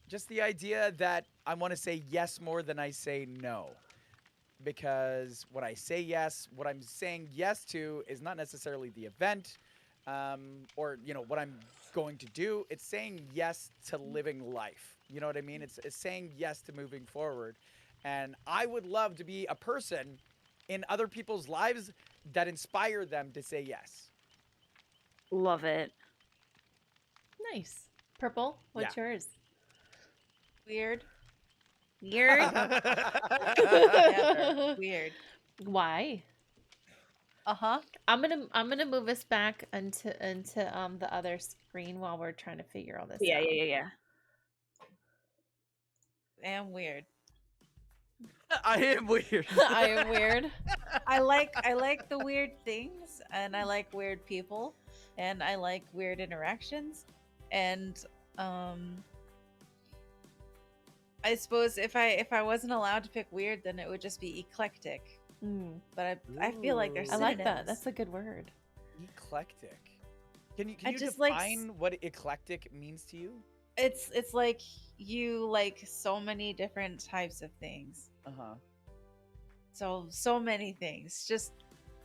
just the idea that I want to say yes more than I say no. Because when I say yes, what I'm saying yes to is not necessarily the event or, you know, what I'm going to do. It's saying yes to living life. You know what I mean? It's saying yes to moving forward. And I would love to be a person in other people's lives that inspire them to say yes. Love it. Nice. Purple, what's yours? Weird. Weird. Yeah, weird. Why? Uh-huh. I'm gonna move us back into the other screen while we're trying to figure all this Yeah, out. yeah. And weird. I am weird. I am weird. I like the weird things, and I like weird people, and I like weird interactions, and I suppose if I wasn't allowed to pick weird, then it would just be eclectic. But I feel like there's I like that. synonyms. That's a good word. Eclectic. Can you just like define what eclectic means to you? It's like you like so many different types of things. Uh-huh. So many things. Just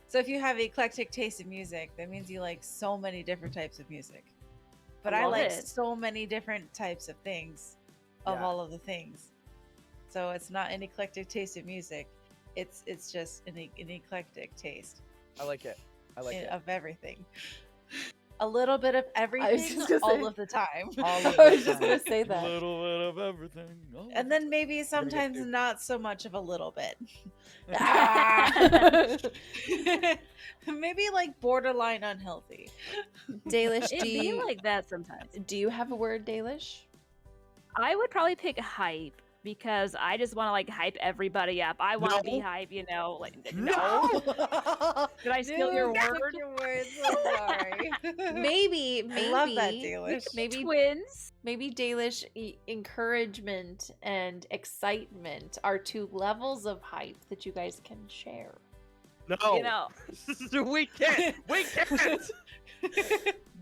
so if you have eclectic taste in music, that means you like so many different types of music. But I love like it. so many different types of things of Yeah. all of the things. So it's not an eclectic taste of music. It's just an eclectic taste I like it. I like it. of everything. A little bit of everything just gonna all say- of the time. All of I the was just time. gonna say that. A little bit of everything. all of And the then time. maybe get sometimes to- not so much of a little bit. Ah! Maybe like borderline unhealthy. Dalish, It'd be like that sometimes. do you have a word, Dalish? I would probably pick hype because I just want to like hype everybody up. I want to be No. hype, you know. Like No. did I steal your Dude, word? your words. I'm sorry. Maybe I love that, Dalish. Maybe Twins. Maybe Dalish encouragement and excitement are two levels of hype that you guys can share. No. You know. we can't. We can't.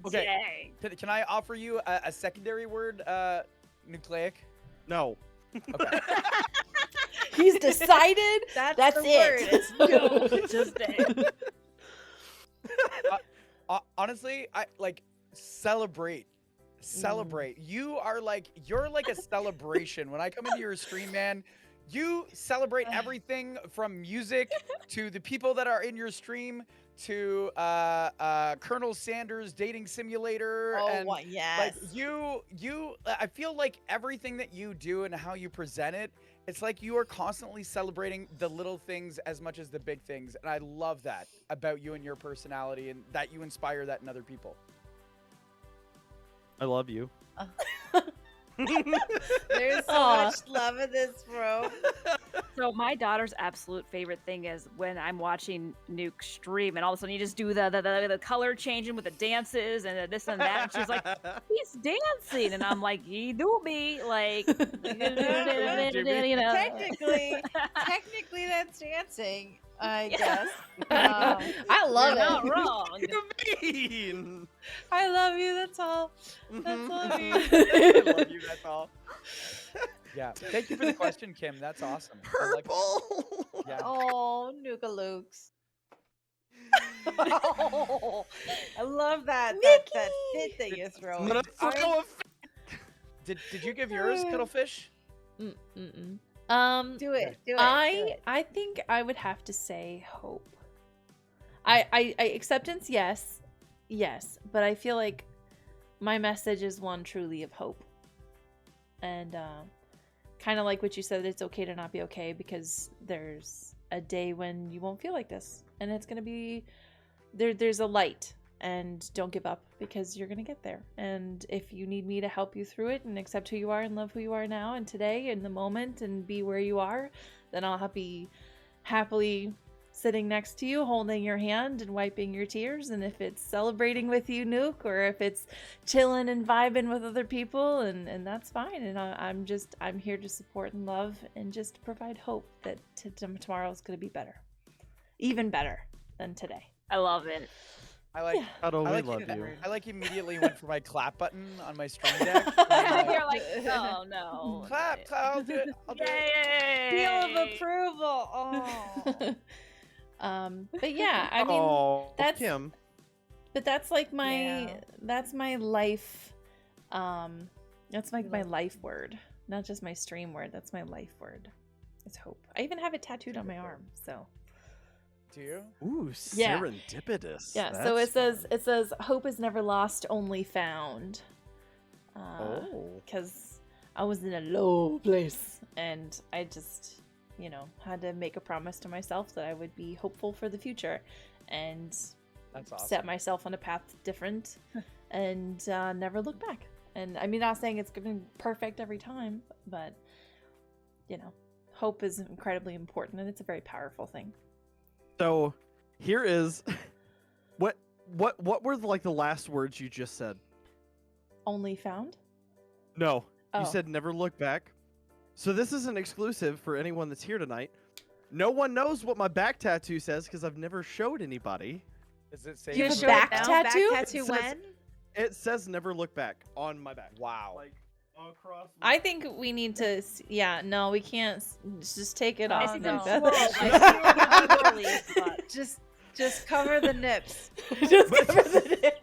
Okay. Dang. Can I offer you a secondary word? Nucleic. No. Okay. He's decided. That's the it. word. It's Just dang. Honestly, I like celebrate. Celebrate. You're like a celebration. When I come into your stream, man, you celebrate everything from music to the people that are in your stream to Colonel Sanders Dating Simulator. Oh, and yes. like you I feel like everything that you do and how you present it, it's like you are constantly celebrating the little things as much as the big things, and I love that about you and your personality, and that you inspire that in other people. I love you. There's so Aw. much love in this room. So my daughter's absolute favorite thing is when I'm watching Nuke stream, and all of a sudden you just do the color changing with the dances and this and that. And she's like, "He's dancing," and I'm like, "He do be like, you know." Technically, that's dancing. I Yeah. guess. I love You're it. not wrong. mean? I love you. That's all. That's all I mean. I love you, that's all. Yeah. Thank you for the question, Kim. That's awesome. I like that. Purple. Yeah. Oh, Nuka Lukes. Oh, I love that fit that you're throwing. Not a throw of Did you give yours, Cuttlefish? Mm-mm. Do it. I think I would have to say hope. I acceptance, yes, but I feel like my message is one truly of hope, and kind of like what you said, it's okay to not be okay, because there's a day when you won't feel like this, and it's gonna be there's a light, and don't give up, because you're gonna get there. And if you need me to help you through it and accept who you are and love who you are now and today in the moment and be where you are, then I'll be happily sitting next to you, holding your hand and wiping your tears. And if it's celebrating with you, Nuke, or if it's chilling and vibing with other people, and that's fine. And I'm here to support and love and just provide hope that tomorrow's going to be better, even better than today. I love it. I like. Cuddle, we I like love it- you. I like immediately went for my clap button on my stream deck. I'm You're like, oh no. clap, clap. I'll do it. I'll do it. Seal of approval. Oh. But yeah, I mean, Oh, that's Kim. but that's like my Yeah. that's my life. That's like my life word, not just my stream word. That's my life word. It's hope. I even have it tattooed on my arm. So Do you? Ooh, Yeah. serendipitous. yeah. So That's it says hope is never lost, only found. Oh. Because I was in a low place, and I just, had to make a promise to myself that I would be hopeful for the future, and That's awesome. set myself on a path different, and never look back. And I mean, not saying it's going to be perfect every time, but hope is incredibly important, and it's a very powerful thing. So, here is what were like the last words you just said? Only found? No, Oh. you said never look back. So this is an exclusive for anyone that's here tonight. No one knows what my back tattoo says because I've never showed anybody. Does it say? You have never- a back Now, tattoo? Back tattoo It says- when? It says never look back on my back. Wow. Like across. I think we need to. Yeah, no, we can't. Just take it off. Oh, no. no. But Just cover the nips. Just cover the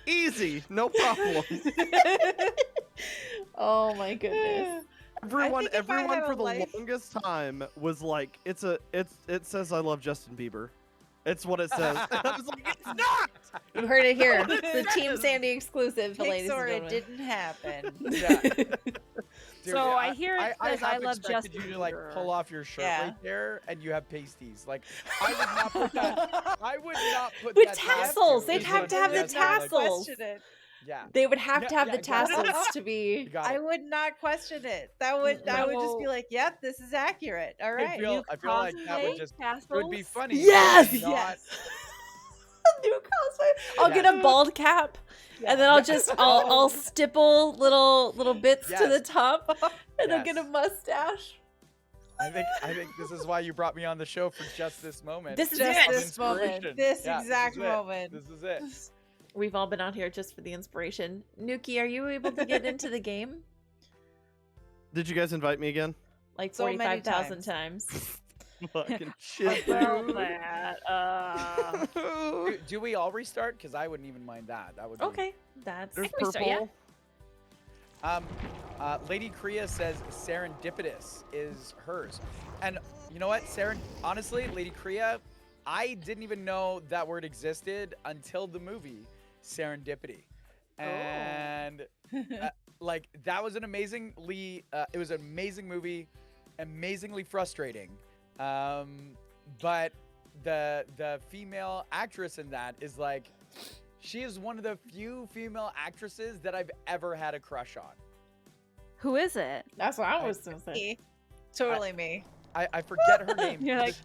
Easy, no problem. Oh my goodness. Everyone think if I had for a the life- longest time was like, it says I love Justin Bieber. It's what it says. And I was like, it's not. You heard it here. What The it Team says. Sandy exclusive, ladies and Pixar, it gentlemen. didn't happen. Yeah. Dude, So I hear it says I half love expected Justin you to like Bieber. pull off your shirt Yeah. right there, and you have pasties. Like I would not put that. I would not put With that tassels. tattoo They'd in have to have the front of Justin, like, tassels. Question it. Yeah. They would have to Yeah, have yeah, the got it. tassels to You be. got I it. would not question it. I would just be like, "Yep, this is accurate." All right. I feel like that would Cosplay just it tassels? would be funny. Yes! but not- Yes. New cosplay. I'll Yeah. get a bald cap, and then I'll just I'll stipple little bits to the Yes. top, and I'll get a Yes. mustache. I think this is why you brought me on the show for just this moment. This is Just it. Of this moment. inspiration. This Yeah, exact is it. moment. This is it. We've all been out here just for the inspiration. Nuki, are you able to get into the game? Did you guys invite me again? Like So many 45,000 times. Fucking shit. Well, dude. that, Do we all restart? Because I wouldn't even mind that. That would be... Okay, that's There's we start, yeah. purple. Lady Kriya says serendipitous is hers. And you know what? Honestly, Lady Kriya, I didn't even know that word existed until the movie Serendipity. And like that was it was an amazing movie, amazingly frustrating. But the female actress in that is like, she is one of the few female actresses that I've ever had a crush on. who is it? That's what I was gonna say. Me. Totally me. I forget her name. You're like-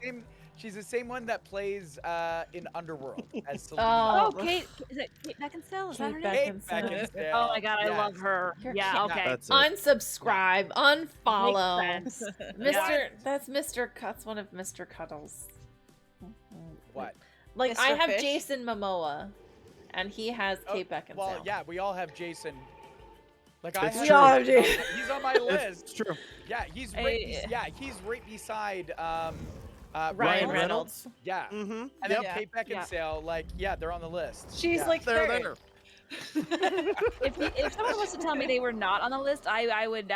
She's the same one that plays in Underworld as Selena. Oh. Oh, Kate. Is it Kate Beckinsale? Is that her Kate name? Kate Beckinsale. Beckinsale. Oh my god, I Yes. love her. You're Yeah, kidding. okay. That's it. Unsubscribe, unfollow. Makes sense. Mr. That's Mr. That's one of Mr. Cuddles. What? Like Mr. I have Fish? Jason Momoa, and he has Kate Beckinsale. Well, yeah, we all have Jason. Like I It's have, true. Yeah, dude. he's on my list. It's true. Yeah, he's right beside Ryan Reynolds. Yeah. Mm-hmm. And then Yeah. Kate Beckinsale, like, yeah, they're on the list. She's Yeah. like They're third. there. If someone was to tell me they were not on the list, I would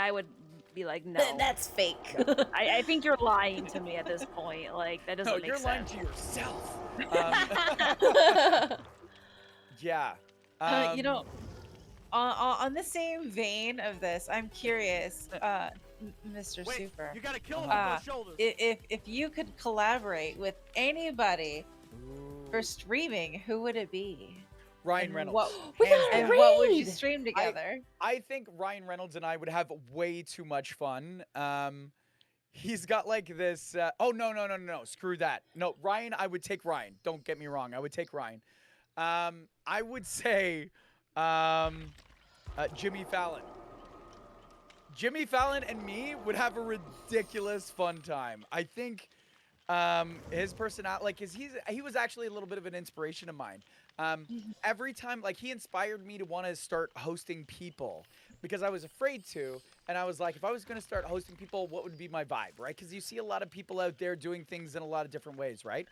be like, no. That's fake. I think you're lying to me at this point. Like that doesn't No, make you're lying sense. to yourself. Yeah. You know, on the same vein of this, I'm curious, Mr. Wait, Super. you gotta kill him with those shoulders. If you could collaborate with anybody for streaming, who would it be? Ryan And Reynolds. What, Hands and down. what would you stream together? I think Ryan Reynolds and I would have way too much fun. He's got like this. Oh no! Screw that. No, Ryan. I would take Ryan. Don't get me wrong. I would take Ryan. I would say Jimmy Fallon. Jimmy Fallon and me would have a ridiculous fun time. I think his personality, like, he was actually a little bit of an inspiration of mine. Every time, like, he inspired me to want to start hosting people because I was afraid to, and I was like, if I was going to start hosting people, what would be my vibe, right? Because you see a lot of people out there doing things in a lot of different ways, right?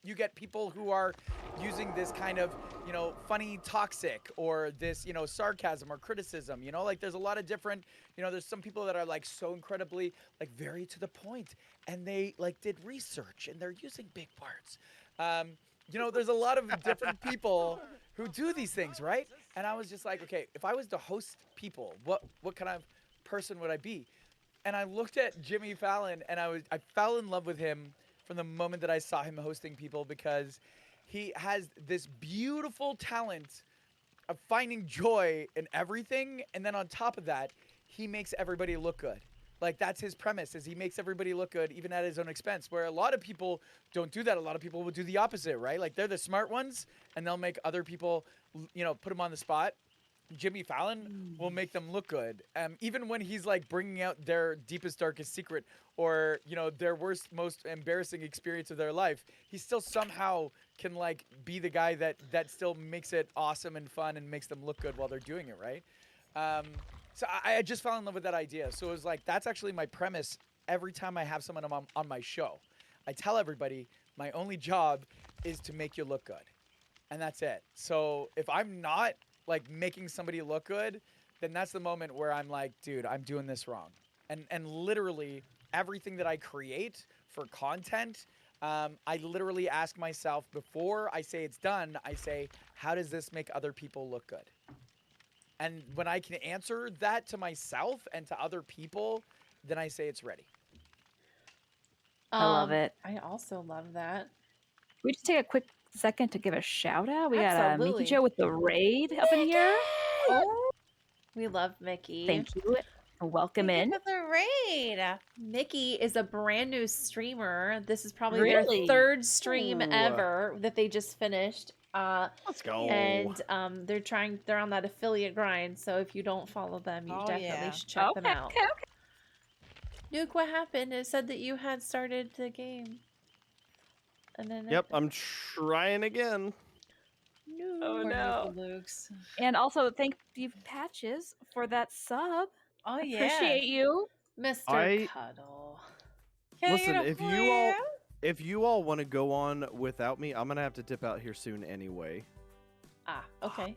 You get people who are using this kind of, funny toxic or this, sarcasm or criticism, like there's a lot of different, there's some people that are like so incredibly like very to the point and they like did research and they're using big words. There's a lot of different people who do these things, right? And I was just like, okay, if I was to host people, what kind of person would I be? And I looked at Jimmy Fallon and I fell in love with him from the moment that I saw him hosting people because he has this beautiful talent of finding joy in everything. And then on top of that, he makes everybody look good. Like that's his premise is he makes everybody look good even at his own expense, where a lot of people don't do that. A lot of people will do the opposite, right? Like they're the smart ones and they'll make other people, put them on the spot. Jimmy Fallon will make them look good. Even when he's like bringing out their deepest, darkest secret or, their worst, most embarrassing experience of their life, he still somehow can like be the guy that still makes it awesome and fun and makes them look good while they're doing it, right? So I just fell in love with that idea. So it was like, that's actually my premise every time I have someone on my show. I tell everybody my only job is to make you look good. And that's it. So if I'm not like making somebody look good, then that's the moment where I'm like, dude, I'm doing this wrong. And literally everything that I create for content, I literally ask myself before I say it's done, I say, how does this make other people look good? And when I can answer that to myself and to other people, then I say it's ready. I love it. I also love that. Can we just take a quick second to give a shout out? We got Absolutely. Mickey Joe with the raid up in here. Oh, we love Mickey. Thank you. Welcome in. Look at the raid. Mickey is a brand new streamer. This is probably Really? their third stream Ooh. ever that they just finished. Let's go. And they're on that affiliate grind. So if you don't follow them, you definitely should check them out. Okay. Nuke, what happened? It said that you had started the game. And then Yep, I'm trying again. No. Oh no. Lukes. And also thank you, Patches, for that sub. Oh yeah. Appreciate you. Mr. Cuddle. Listen, if you all want to go on without me, I'm gonna have to dip out here soon anyway. Ah, okay.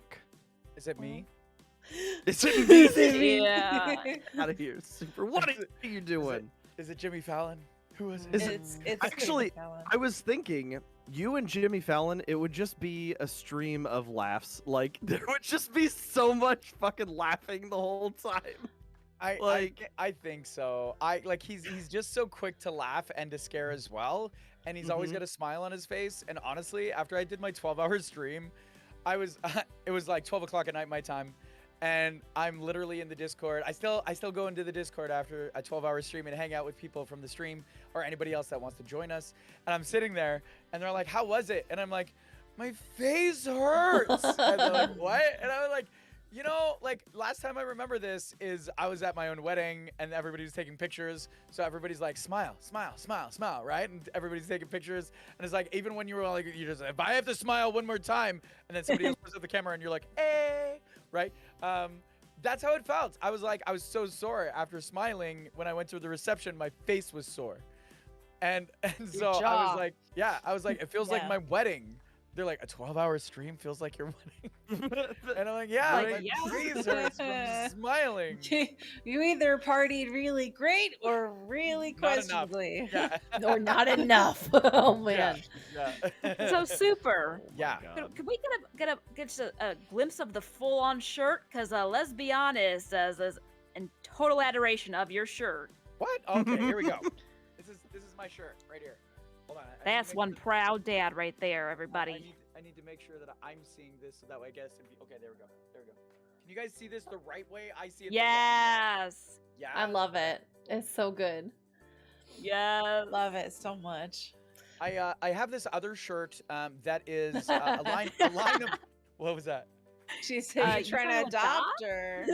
Is it me? Is it me? Yeah. Out of here, Super. What are you doing? Is it Jimmy Fallon? Who is it? It's Actually, Jimmy Fallon. I was thinking, you and Jimmy Fallon, it would just be a stream of laughs. Like, there would just be so much fucking laughing the whole time. I think so. He's just so quick to laugh and to scare as well, and he's always got a smile on his face. And honestly, after I did my 12-hour stream, it was like 12 o'clock at night my time, and I'm literally in the Discord. I still go into the Discord after a 12-hour stream and hang out with people from the stream or anybody else that wants to join us. And I'm sitting there, and they're like, "How was it?" And I'm like, "My face hurts." And they're like, "What?" And I was like, like last time I remember this is I was at my own wedding and everybody was taking pictures. So everybody's like, smile, smile, smile, smile, right? And everybody's taking pictures. And it's like, even when you were like, you just, if I have to smile one more time, and then somebody else puts up the camera and you're like, hey, right? That's how it felt. I was like, I was so sore after smiling when I went to the reception. My face was sore, and so I jaw. was like, yeah, I was like, it feels like Yeah. my wedding. They're like, a 12-hour stream feels like your wedding, and I'm like, yeah, Like, my yes. face hurts from smiling. You either partied really great or really Not enough. questionably. Yeah. Or not enough. Oh man. Yeah. So super. Yeah. Can we get a glimpse of the full-on shirt? Because let's be honest, as in total adoration of your shirt. What? Okay, here we go. This is my shirt right here. Hold on. I need to That's make one sure- proud dad right there, everybody. I need to make sure that I'm seeing this so that way I guess okay, there we go. There we go. Can you guys see this the right way? I see it. the wrong way. Yes. Yeah. I love it. It's so good. Yes. Love it so much. I have this other shirt that is a line of. What was that? She said You you're trying to trying adopt to her.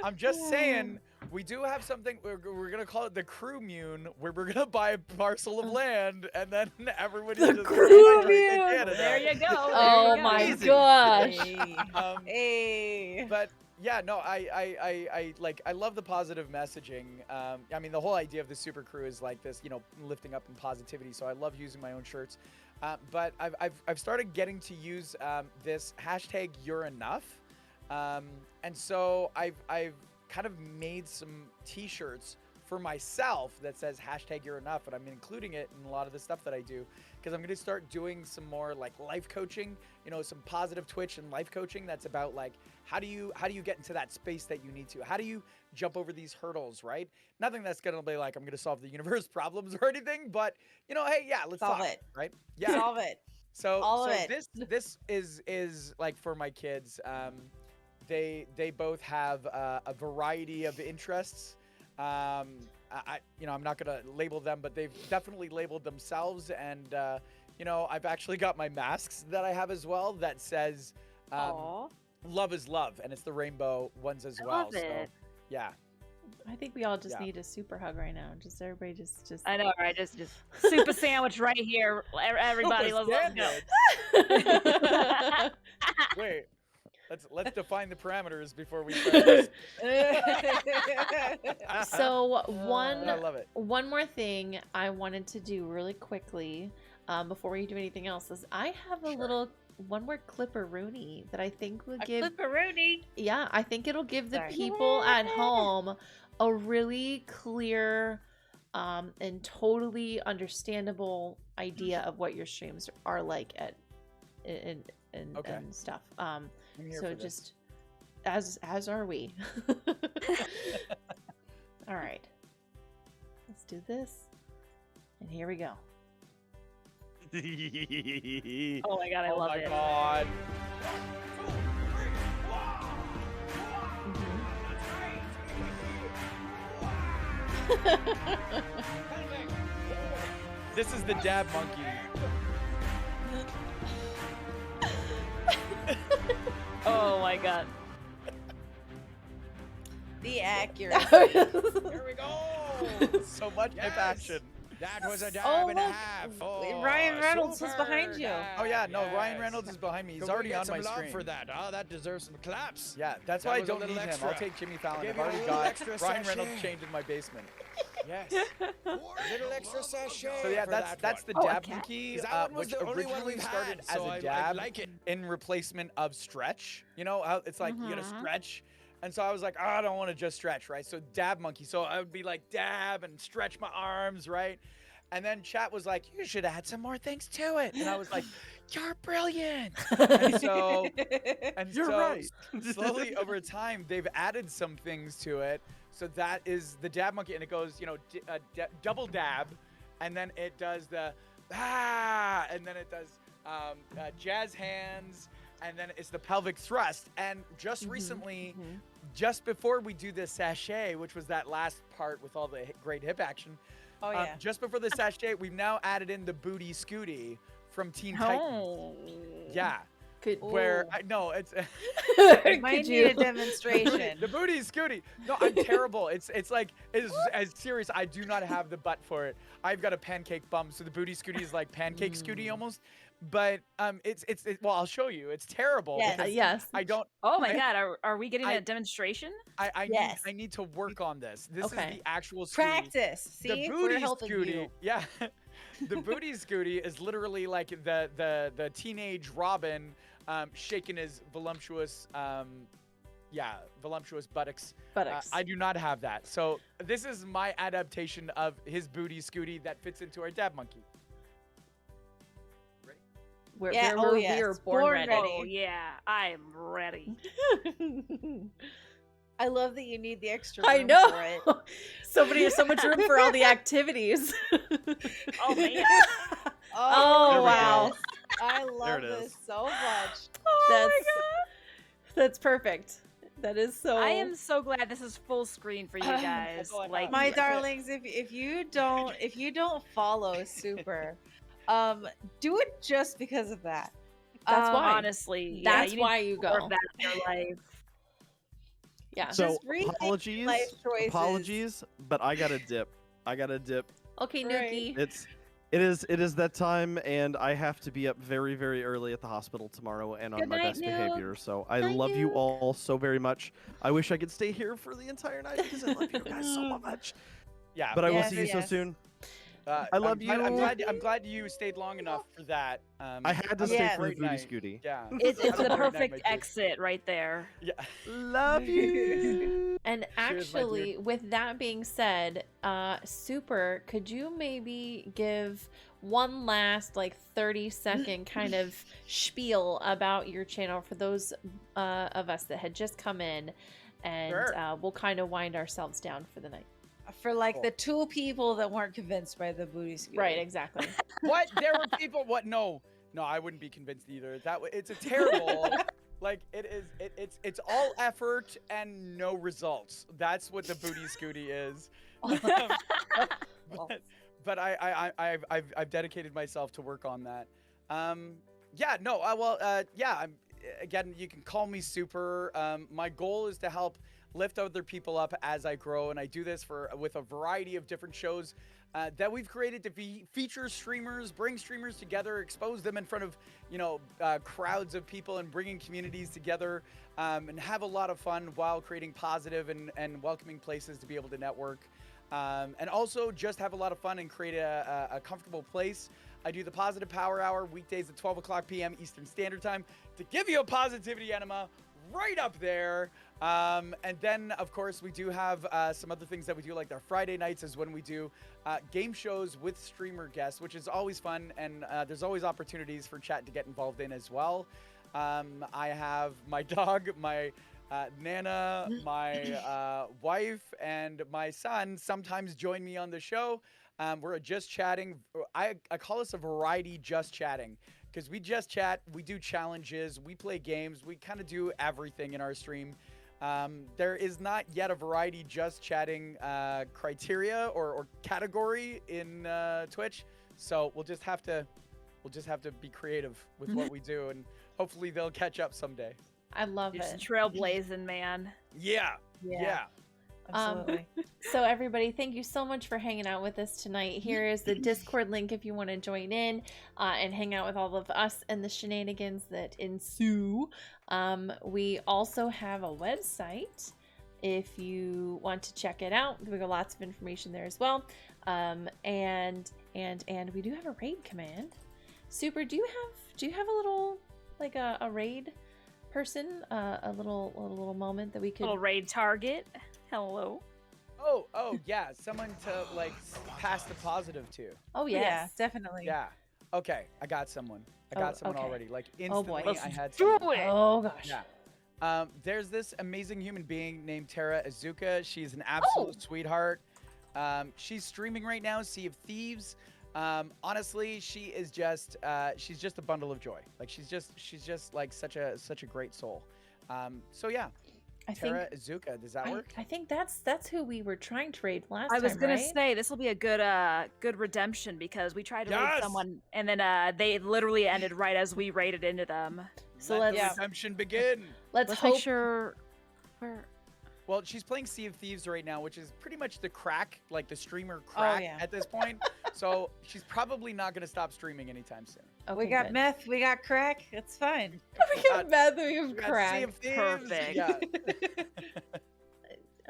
I'm just saying we do have something we're gonna call it the crew mune, where we're gonna buy a parcel of land and then everybody just crew migrate to mune. Canada. There you go. Oh my Easy. gosh. Hey. Um, Hey. but yeah, no, I love the positive messaging. I mean, the whole idea of the super crew is like this, lifting up and positivity. So I love using my own shirts. But I've started getting to use this hashtag You're Enough, and so I've kind of made some T-shirts for myself that says hashtag You're Enough, and I'm including it in a lot of the stuff that I do because I'm going to start doing some more like life coaching, some positive Twitch and life coaching that's about like how do you get into that space that you need to? How do you jump over these hurdles, right? Nothing that's going to be like I'm going to solve the universe problems or anything, but hey, yeah, let's Solve talk, it. right? Yeah. Solve it. So, All of so it. this is like for my kids. They both have a variety of interests. I'm not gonna label them, but they've definitely labeled themselves. And I've actually got my masks that I have as well that says "Love is love," and it's the rainbow ones as well. love it. So, yeah. I think we all just Yeah. need a super hug right now. Just everybody just I know, right? Just super sandwich right here. Everybody, Super let's go. sandwich. Wait. Let's define the parameters before we start this. So I love it. one more thing I wanted to do really quickly before we do anything else is I have a little one more clipperoonie that I think would give Clipperoonie. yeah, I think it'll give the Sorry. people at home a really clear and totally understandable idea of what your streams are like and stuff. I'm here So for this. just as are we. All right. Let's do this. And here we go. Oh my god, I love it. God. This is the dab monkey. Oh my god. The accuracy. Here we go. So much hip action. That was a dab Oh, and a look. half. Ryan Reynolds was super behind you. dab, Oh yeah, no, Ryan yes. Reynolds is behind me. He's Could we already get on some my love screen. for that. Oh, that deserves some claps. Yeah, that's That why I was a don't need little him. extra. I'll take Jimmy Fallon. gave I've you a already little got extra Ryan Reynolds sachet. chained in my basement. Yes. Little extra sachet. So yeah, for that's that the one. dab cat. monkey, 'Cause that one was which the only one originally we've started had, as so a I dab like it. in replacement of stretch. You know how it's like you gotta stretch. And so I was like, oh, I don't want to just stretch, right? So dab monkey. So I would be like dab and stretch my arms, right? And then chat was like, you should add some more things to it. And I was like, you're brilliant. And so, You're right. slowly over time, they've added some things to it. So that is the dab monkey. And it goes, double dab. And then it does the, and then it does jazz hands. And then it's the pelvic thrust. And just recently, just before we do the sachet, which was that last part with all the great hip action, Oh yeah. just before the sachet, we've now added in the booty scooty from Teen Titans. Oh. Yeah. Could Where Ooh. I no, it's Might could need a you demonstration. the booty scooty. No, I'm terrible. It's like it's as serious. I do not have the butt for it. I've got a pancake bum, so the booty scooty is like pancake scooty almost. but well, I'll show you. It's terrible. Yes. because Yes. I don't. Oh my I- god, are we getting I- a demonstration? Yes. I need to work on this. This Okay. is the actual Scooty. Practice. See, The we're booty helping Scooty. you. Yeah. The booty Scooty is literally like the teenage Robin shaking his voluptuous voluptuous buttocks. Buttocks. I do not have that. So this is my adaptation of his booty Scooty that fits into our dab monkey. We're, Yeah, we're, oh, we're, yes. we were born Born ready. ready. Oh yeah, I'm ready. I love that you need the extra I room know. for it. So much room for all the activities. Oh man. Oh, There we wow. go. I love it this is. so much. That's perfect. That is so. I am so glad this is full screen for you guys. That's all I Like have. My Yeah. darlings, if you don't follow Super, do it just because of that. That's why. honestly, That's yeah, you why need you more go. of that in your life. Yeah. So Just rethink apologies, life choices. but I gotta dip. Okay, Right. Nuki. It is that time, and I have to be up very, very early at the hospital tomorrow and on Good my night, best Nuke. behavior. So I Night, love you Nuke. all so very much. I wish I could stay here for the entire night because I love you guys so much. Yeah. But I will Yes, see you so yes. soon. I love I'm you. glad you stayed long enough for that. I had to have a stay for the great booty night. Scooty. Yeah. It's Have a the great night, perfect my dude. exit right there. Yeah. Love you. And Cheers, my dude. actually, with that being said, Super, could you maybe give one last 30-second kind of spiel about your channel for those of us that had just come in, and Sure. we'll kind of wind ourselves down for the night. For like Cool. the two people that weren't convinced by the booty scooter. Right, exactly. What? There were people. What? No, I wouldn't be convinced either. It's a terrible. It's all effort and no results. That's what the booty Scooty is. but I've dedicated myself to work on that. Again, you can call me Super. My goal is to help lift other people up as I grow, and I do this with a variety of different shows that we've created to feature streamers, bring streamers together, expose them in front of crowds of people, and bringing communities together, and have a lot of fun while creating positive and welcoming places to be able to network, and also just have a lot of fun and create a comfortable place. I do the Positive Power Hour weekdays at 12 o'clock p.m. Eastern Standard Time to give you a positivity enema right up there. And then, of course, we do have some other things that we do, like our Friday nights is when we do game shows with streamer guests, which is always fun. And there's always opportunities for chat to get involved in as well. I have my dog, my Nana, my wife, and my son sometimes join me on the show. We're just chatting. I call this a variety just chatting, because we just chat, we do challenges, we play games, we kind of do everything in our stream. There is not yet a variety just chatting criteria or category in Twitch, so we'll just have to be creative with what we do, and hopefully they'll catch up someday. I love You're just it. trailblazing, man. Yeah. Absolutely. So everybody, thank you so much for hanging out with us tonight. Here is the Discord link if you want to join in and hang out with all of us and the shenanigans that ensue. We also have a website if you want to check it out. We got lots of information there as well. And we do have a raid command. Super, do you have a little a raid person, a little moment that we could Little raid target. Hello. Oh yeah, someone to pass the positive to. Oh Yeah, yes. definitely. Yeah. Okay, I got someone. I got someone okay. already. Oh, boy. Instantly, I had Do someone. it. Oh gosh. Yeah. There's this amazing human being named Tara Azuka. She's an absolute sweetheart. She's streaming right now, Sea of Thieves. Honestly, she is just she's just a bundle of joy. She's just like such a great soul. So yeah. Tara Azuka, does that work? I think that's who we were trying to raid last time. I was gonna right? say this will be a good redemption, because we tried to raid Yes! someone and then they literally ended right as we raided into them. So Let let's the redemption begin. let's Let's hope make sure we're Well, she's playing Sea of Thieves right now, which is pretty much the crack, like the streamer crack yeah. at this point. So she's probably not going to stop streaming anytime soon. Okay, We got good. meth, we got crack. It's fine. We got meth, we have We got Sea crack. of Thieves. Perfect. Yeah.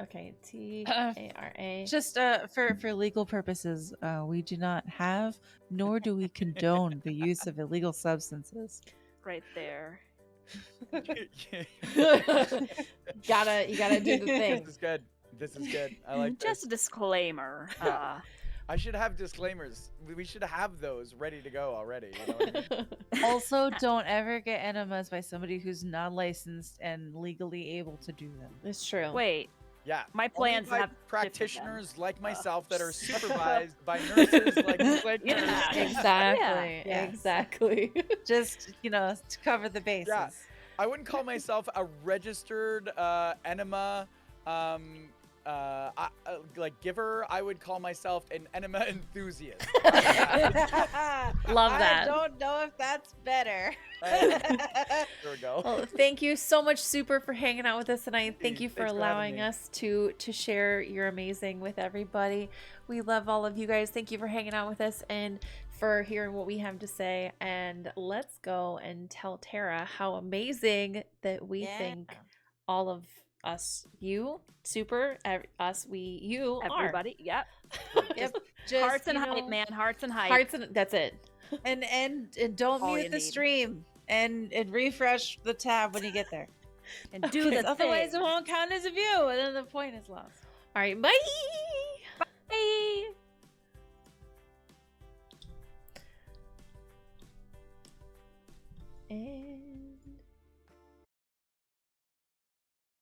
Okay, T-A-R-A. Just for legal purposes, we do not have nor do we condone the use of illegal substances. Right there. You gotta do the thing. This is good. This is good. I like Just this. a disclaimer. I should have disclaimers. We should have those ready to go already. You know what I mean? Also, don't ever get enemas by somebody who's not licensed and legally able to do them. It's true. Wait, Yeah. my Only plans by have practitioners like myself that are supervised by nurses like Yeah. Exactly. Yeah. Exactly. Just, to cover the bases. Yeah. I wouldn't call myself a registered enema like giver. I would call myself an enema enthusiast. Love that. I don't know if that's better. There we go. Well, thank you so much, Super, for hanging out with us tonight. Thank you for Thanks for having allowing me. us to share your amazing with everybody. We love all of you guys. Thank you for hanging out with us and for hearing what we have to say. And let's go and tell Tara how amazing that we think all of us, you, Super, you, everybody. Yep. Yep. Hearts and hype, man. Hearts and hype. Hearts and that's it. And don't All mute you the need. stream and refresh the tab when you get there. And do the Otherwise, thing. it won't count as a view, and then the point is lost. All right, bye.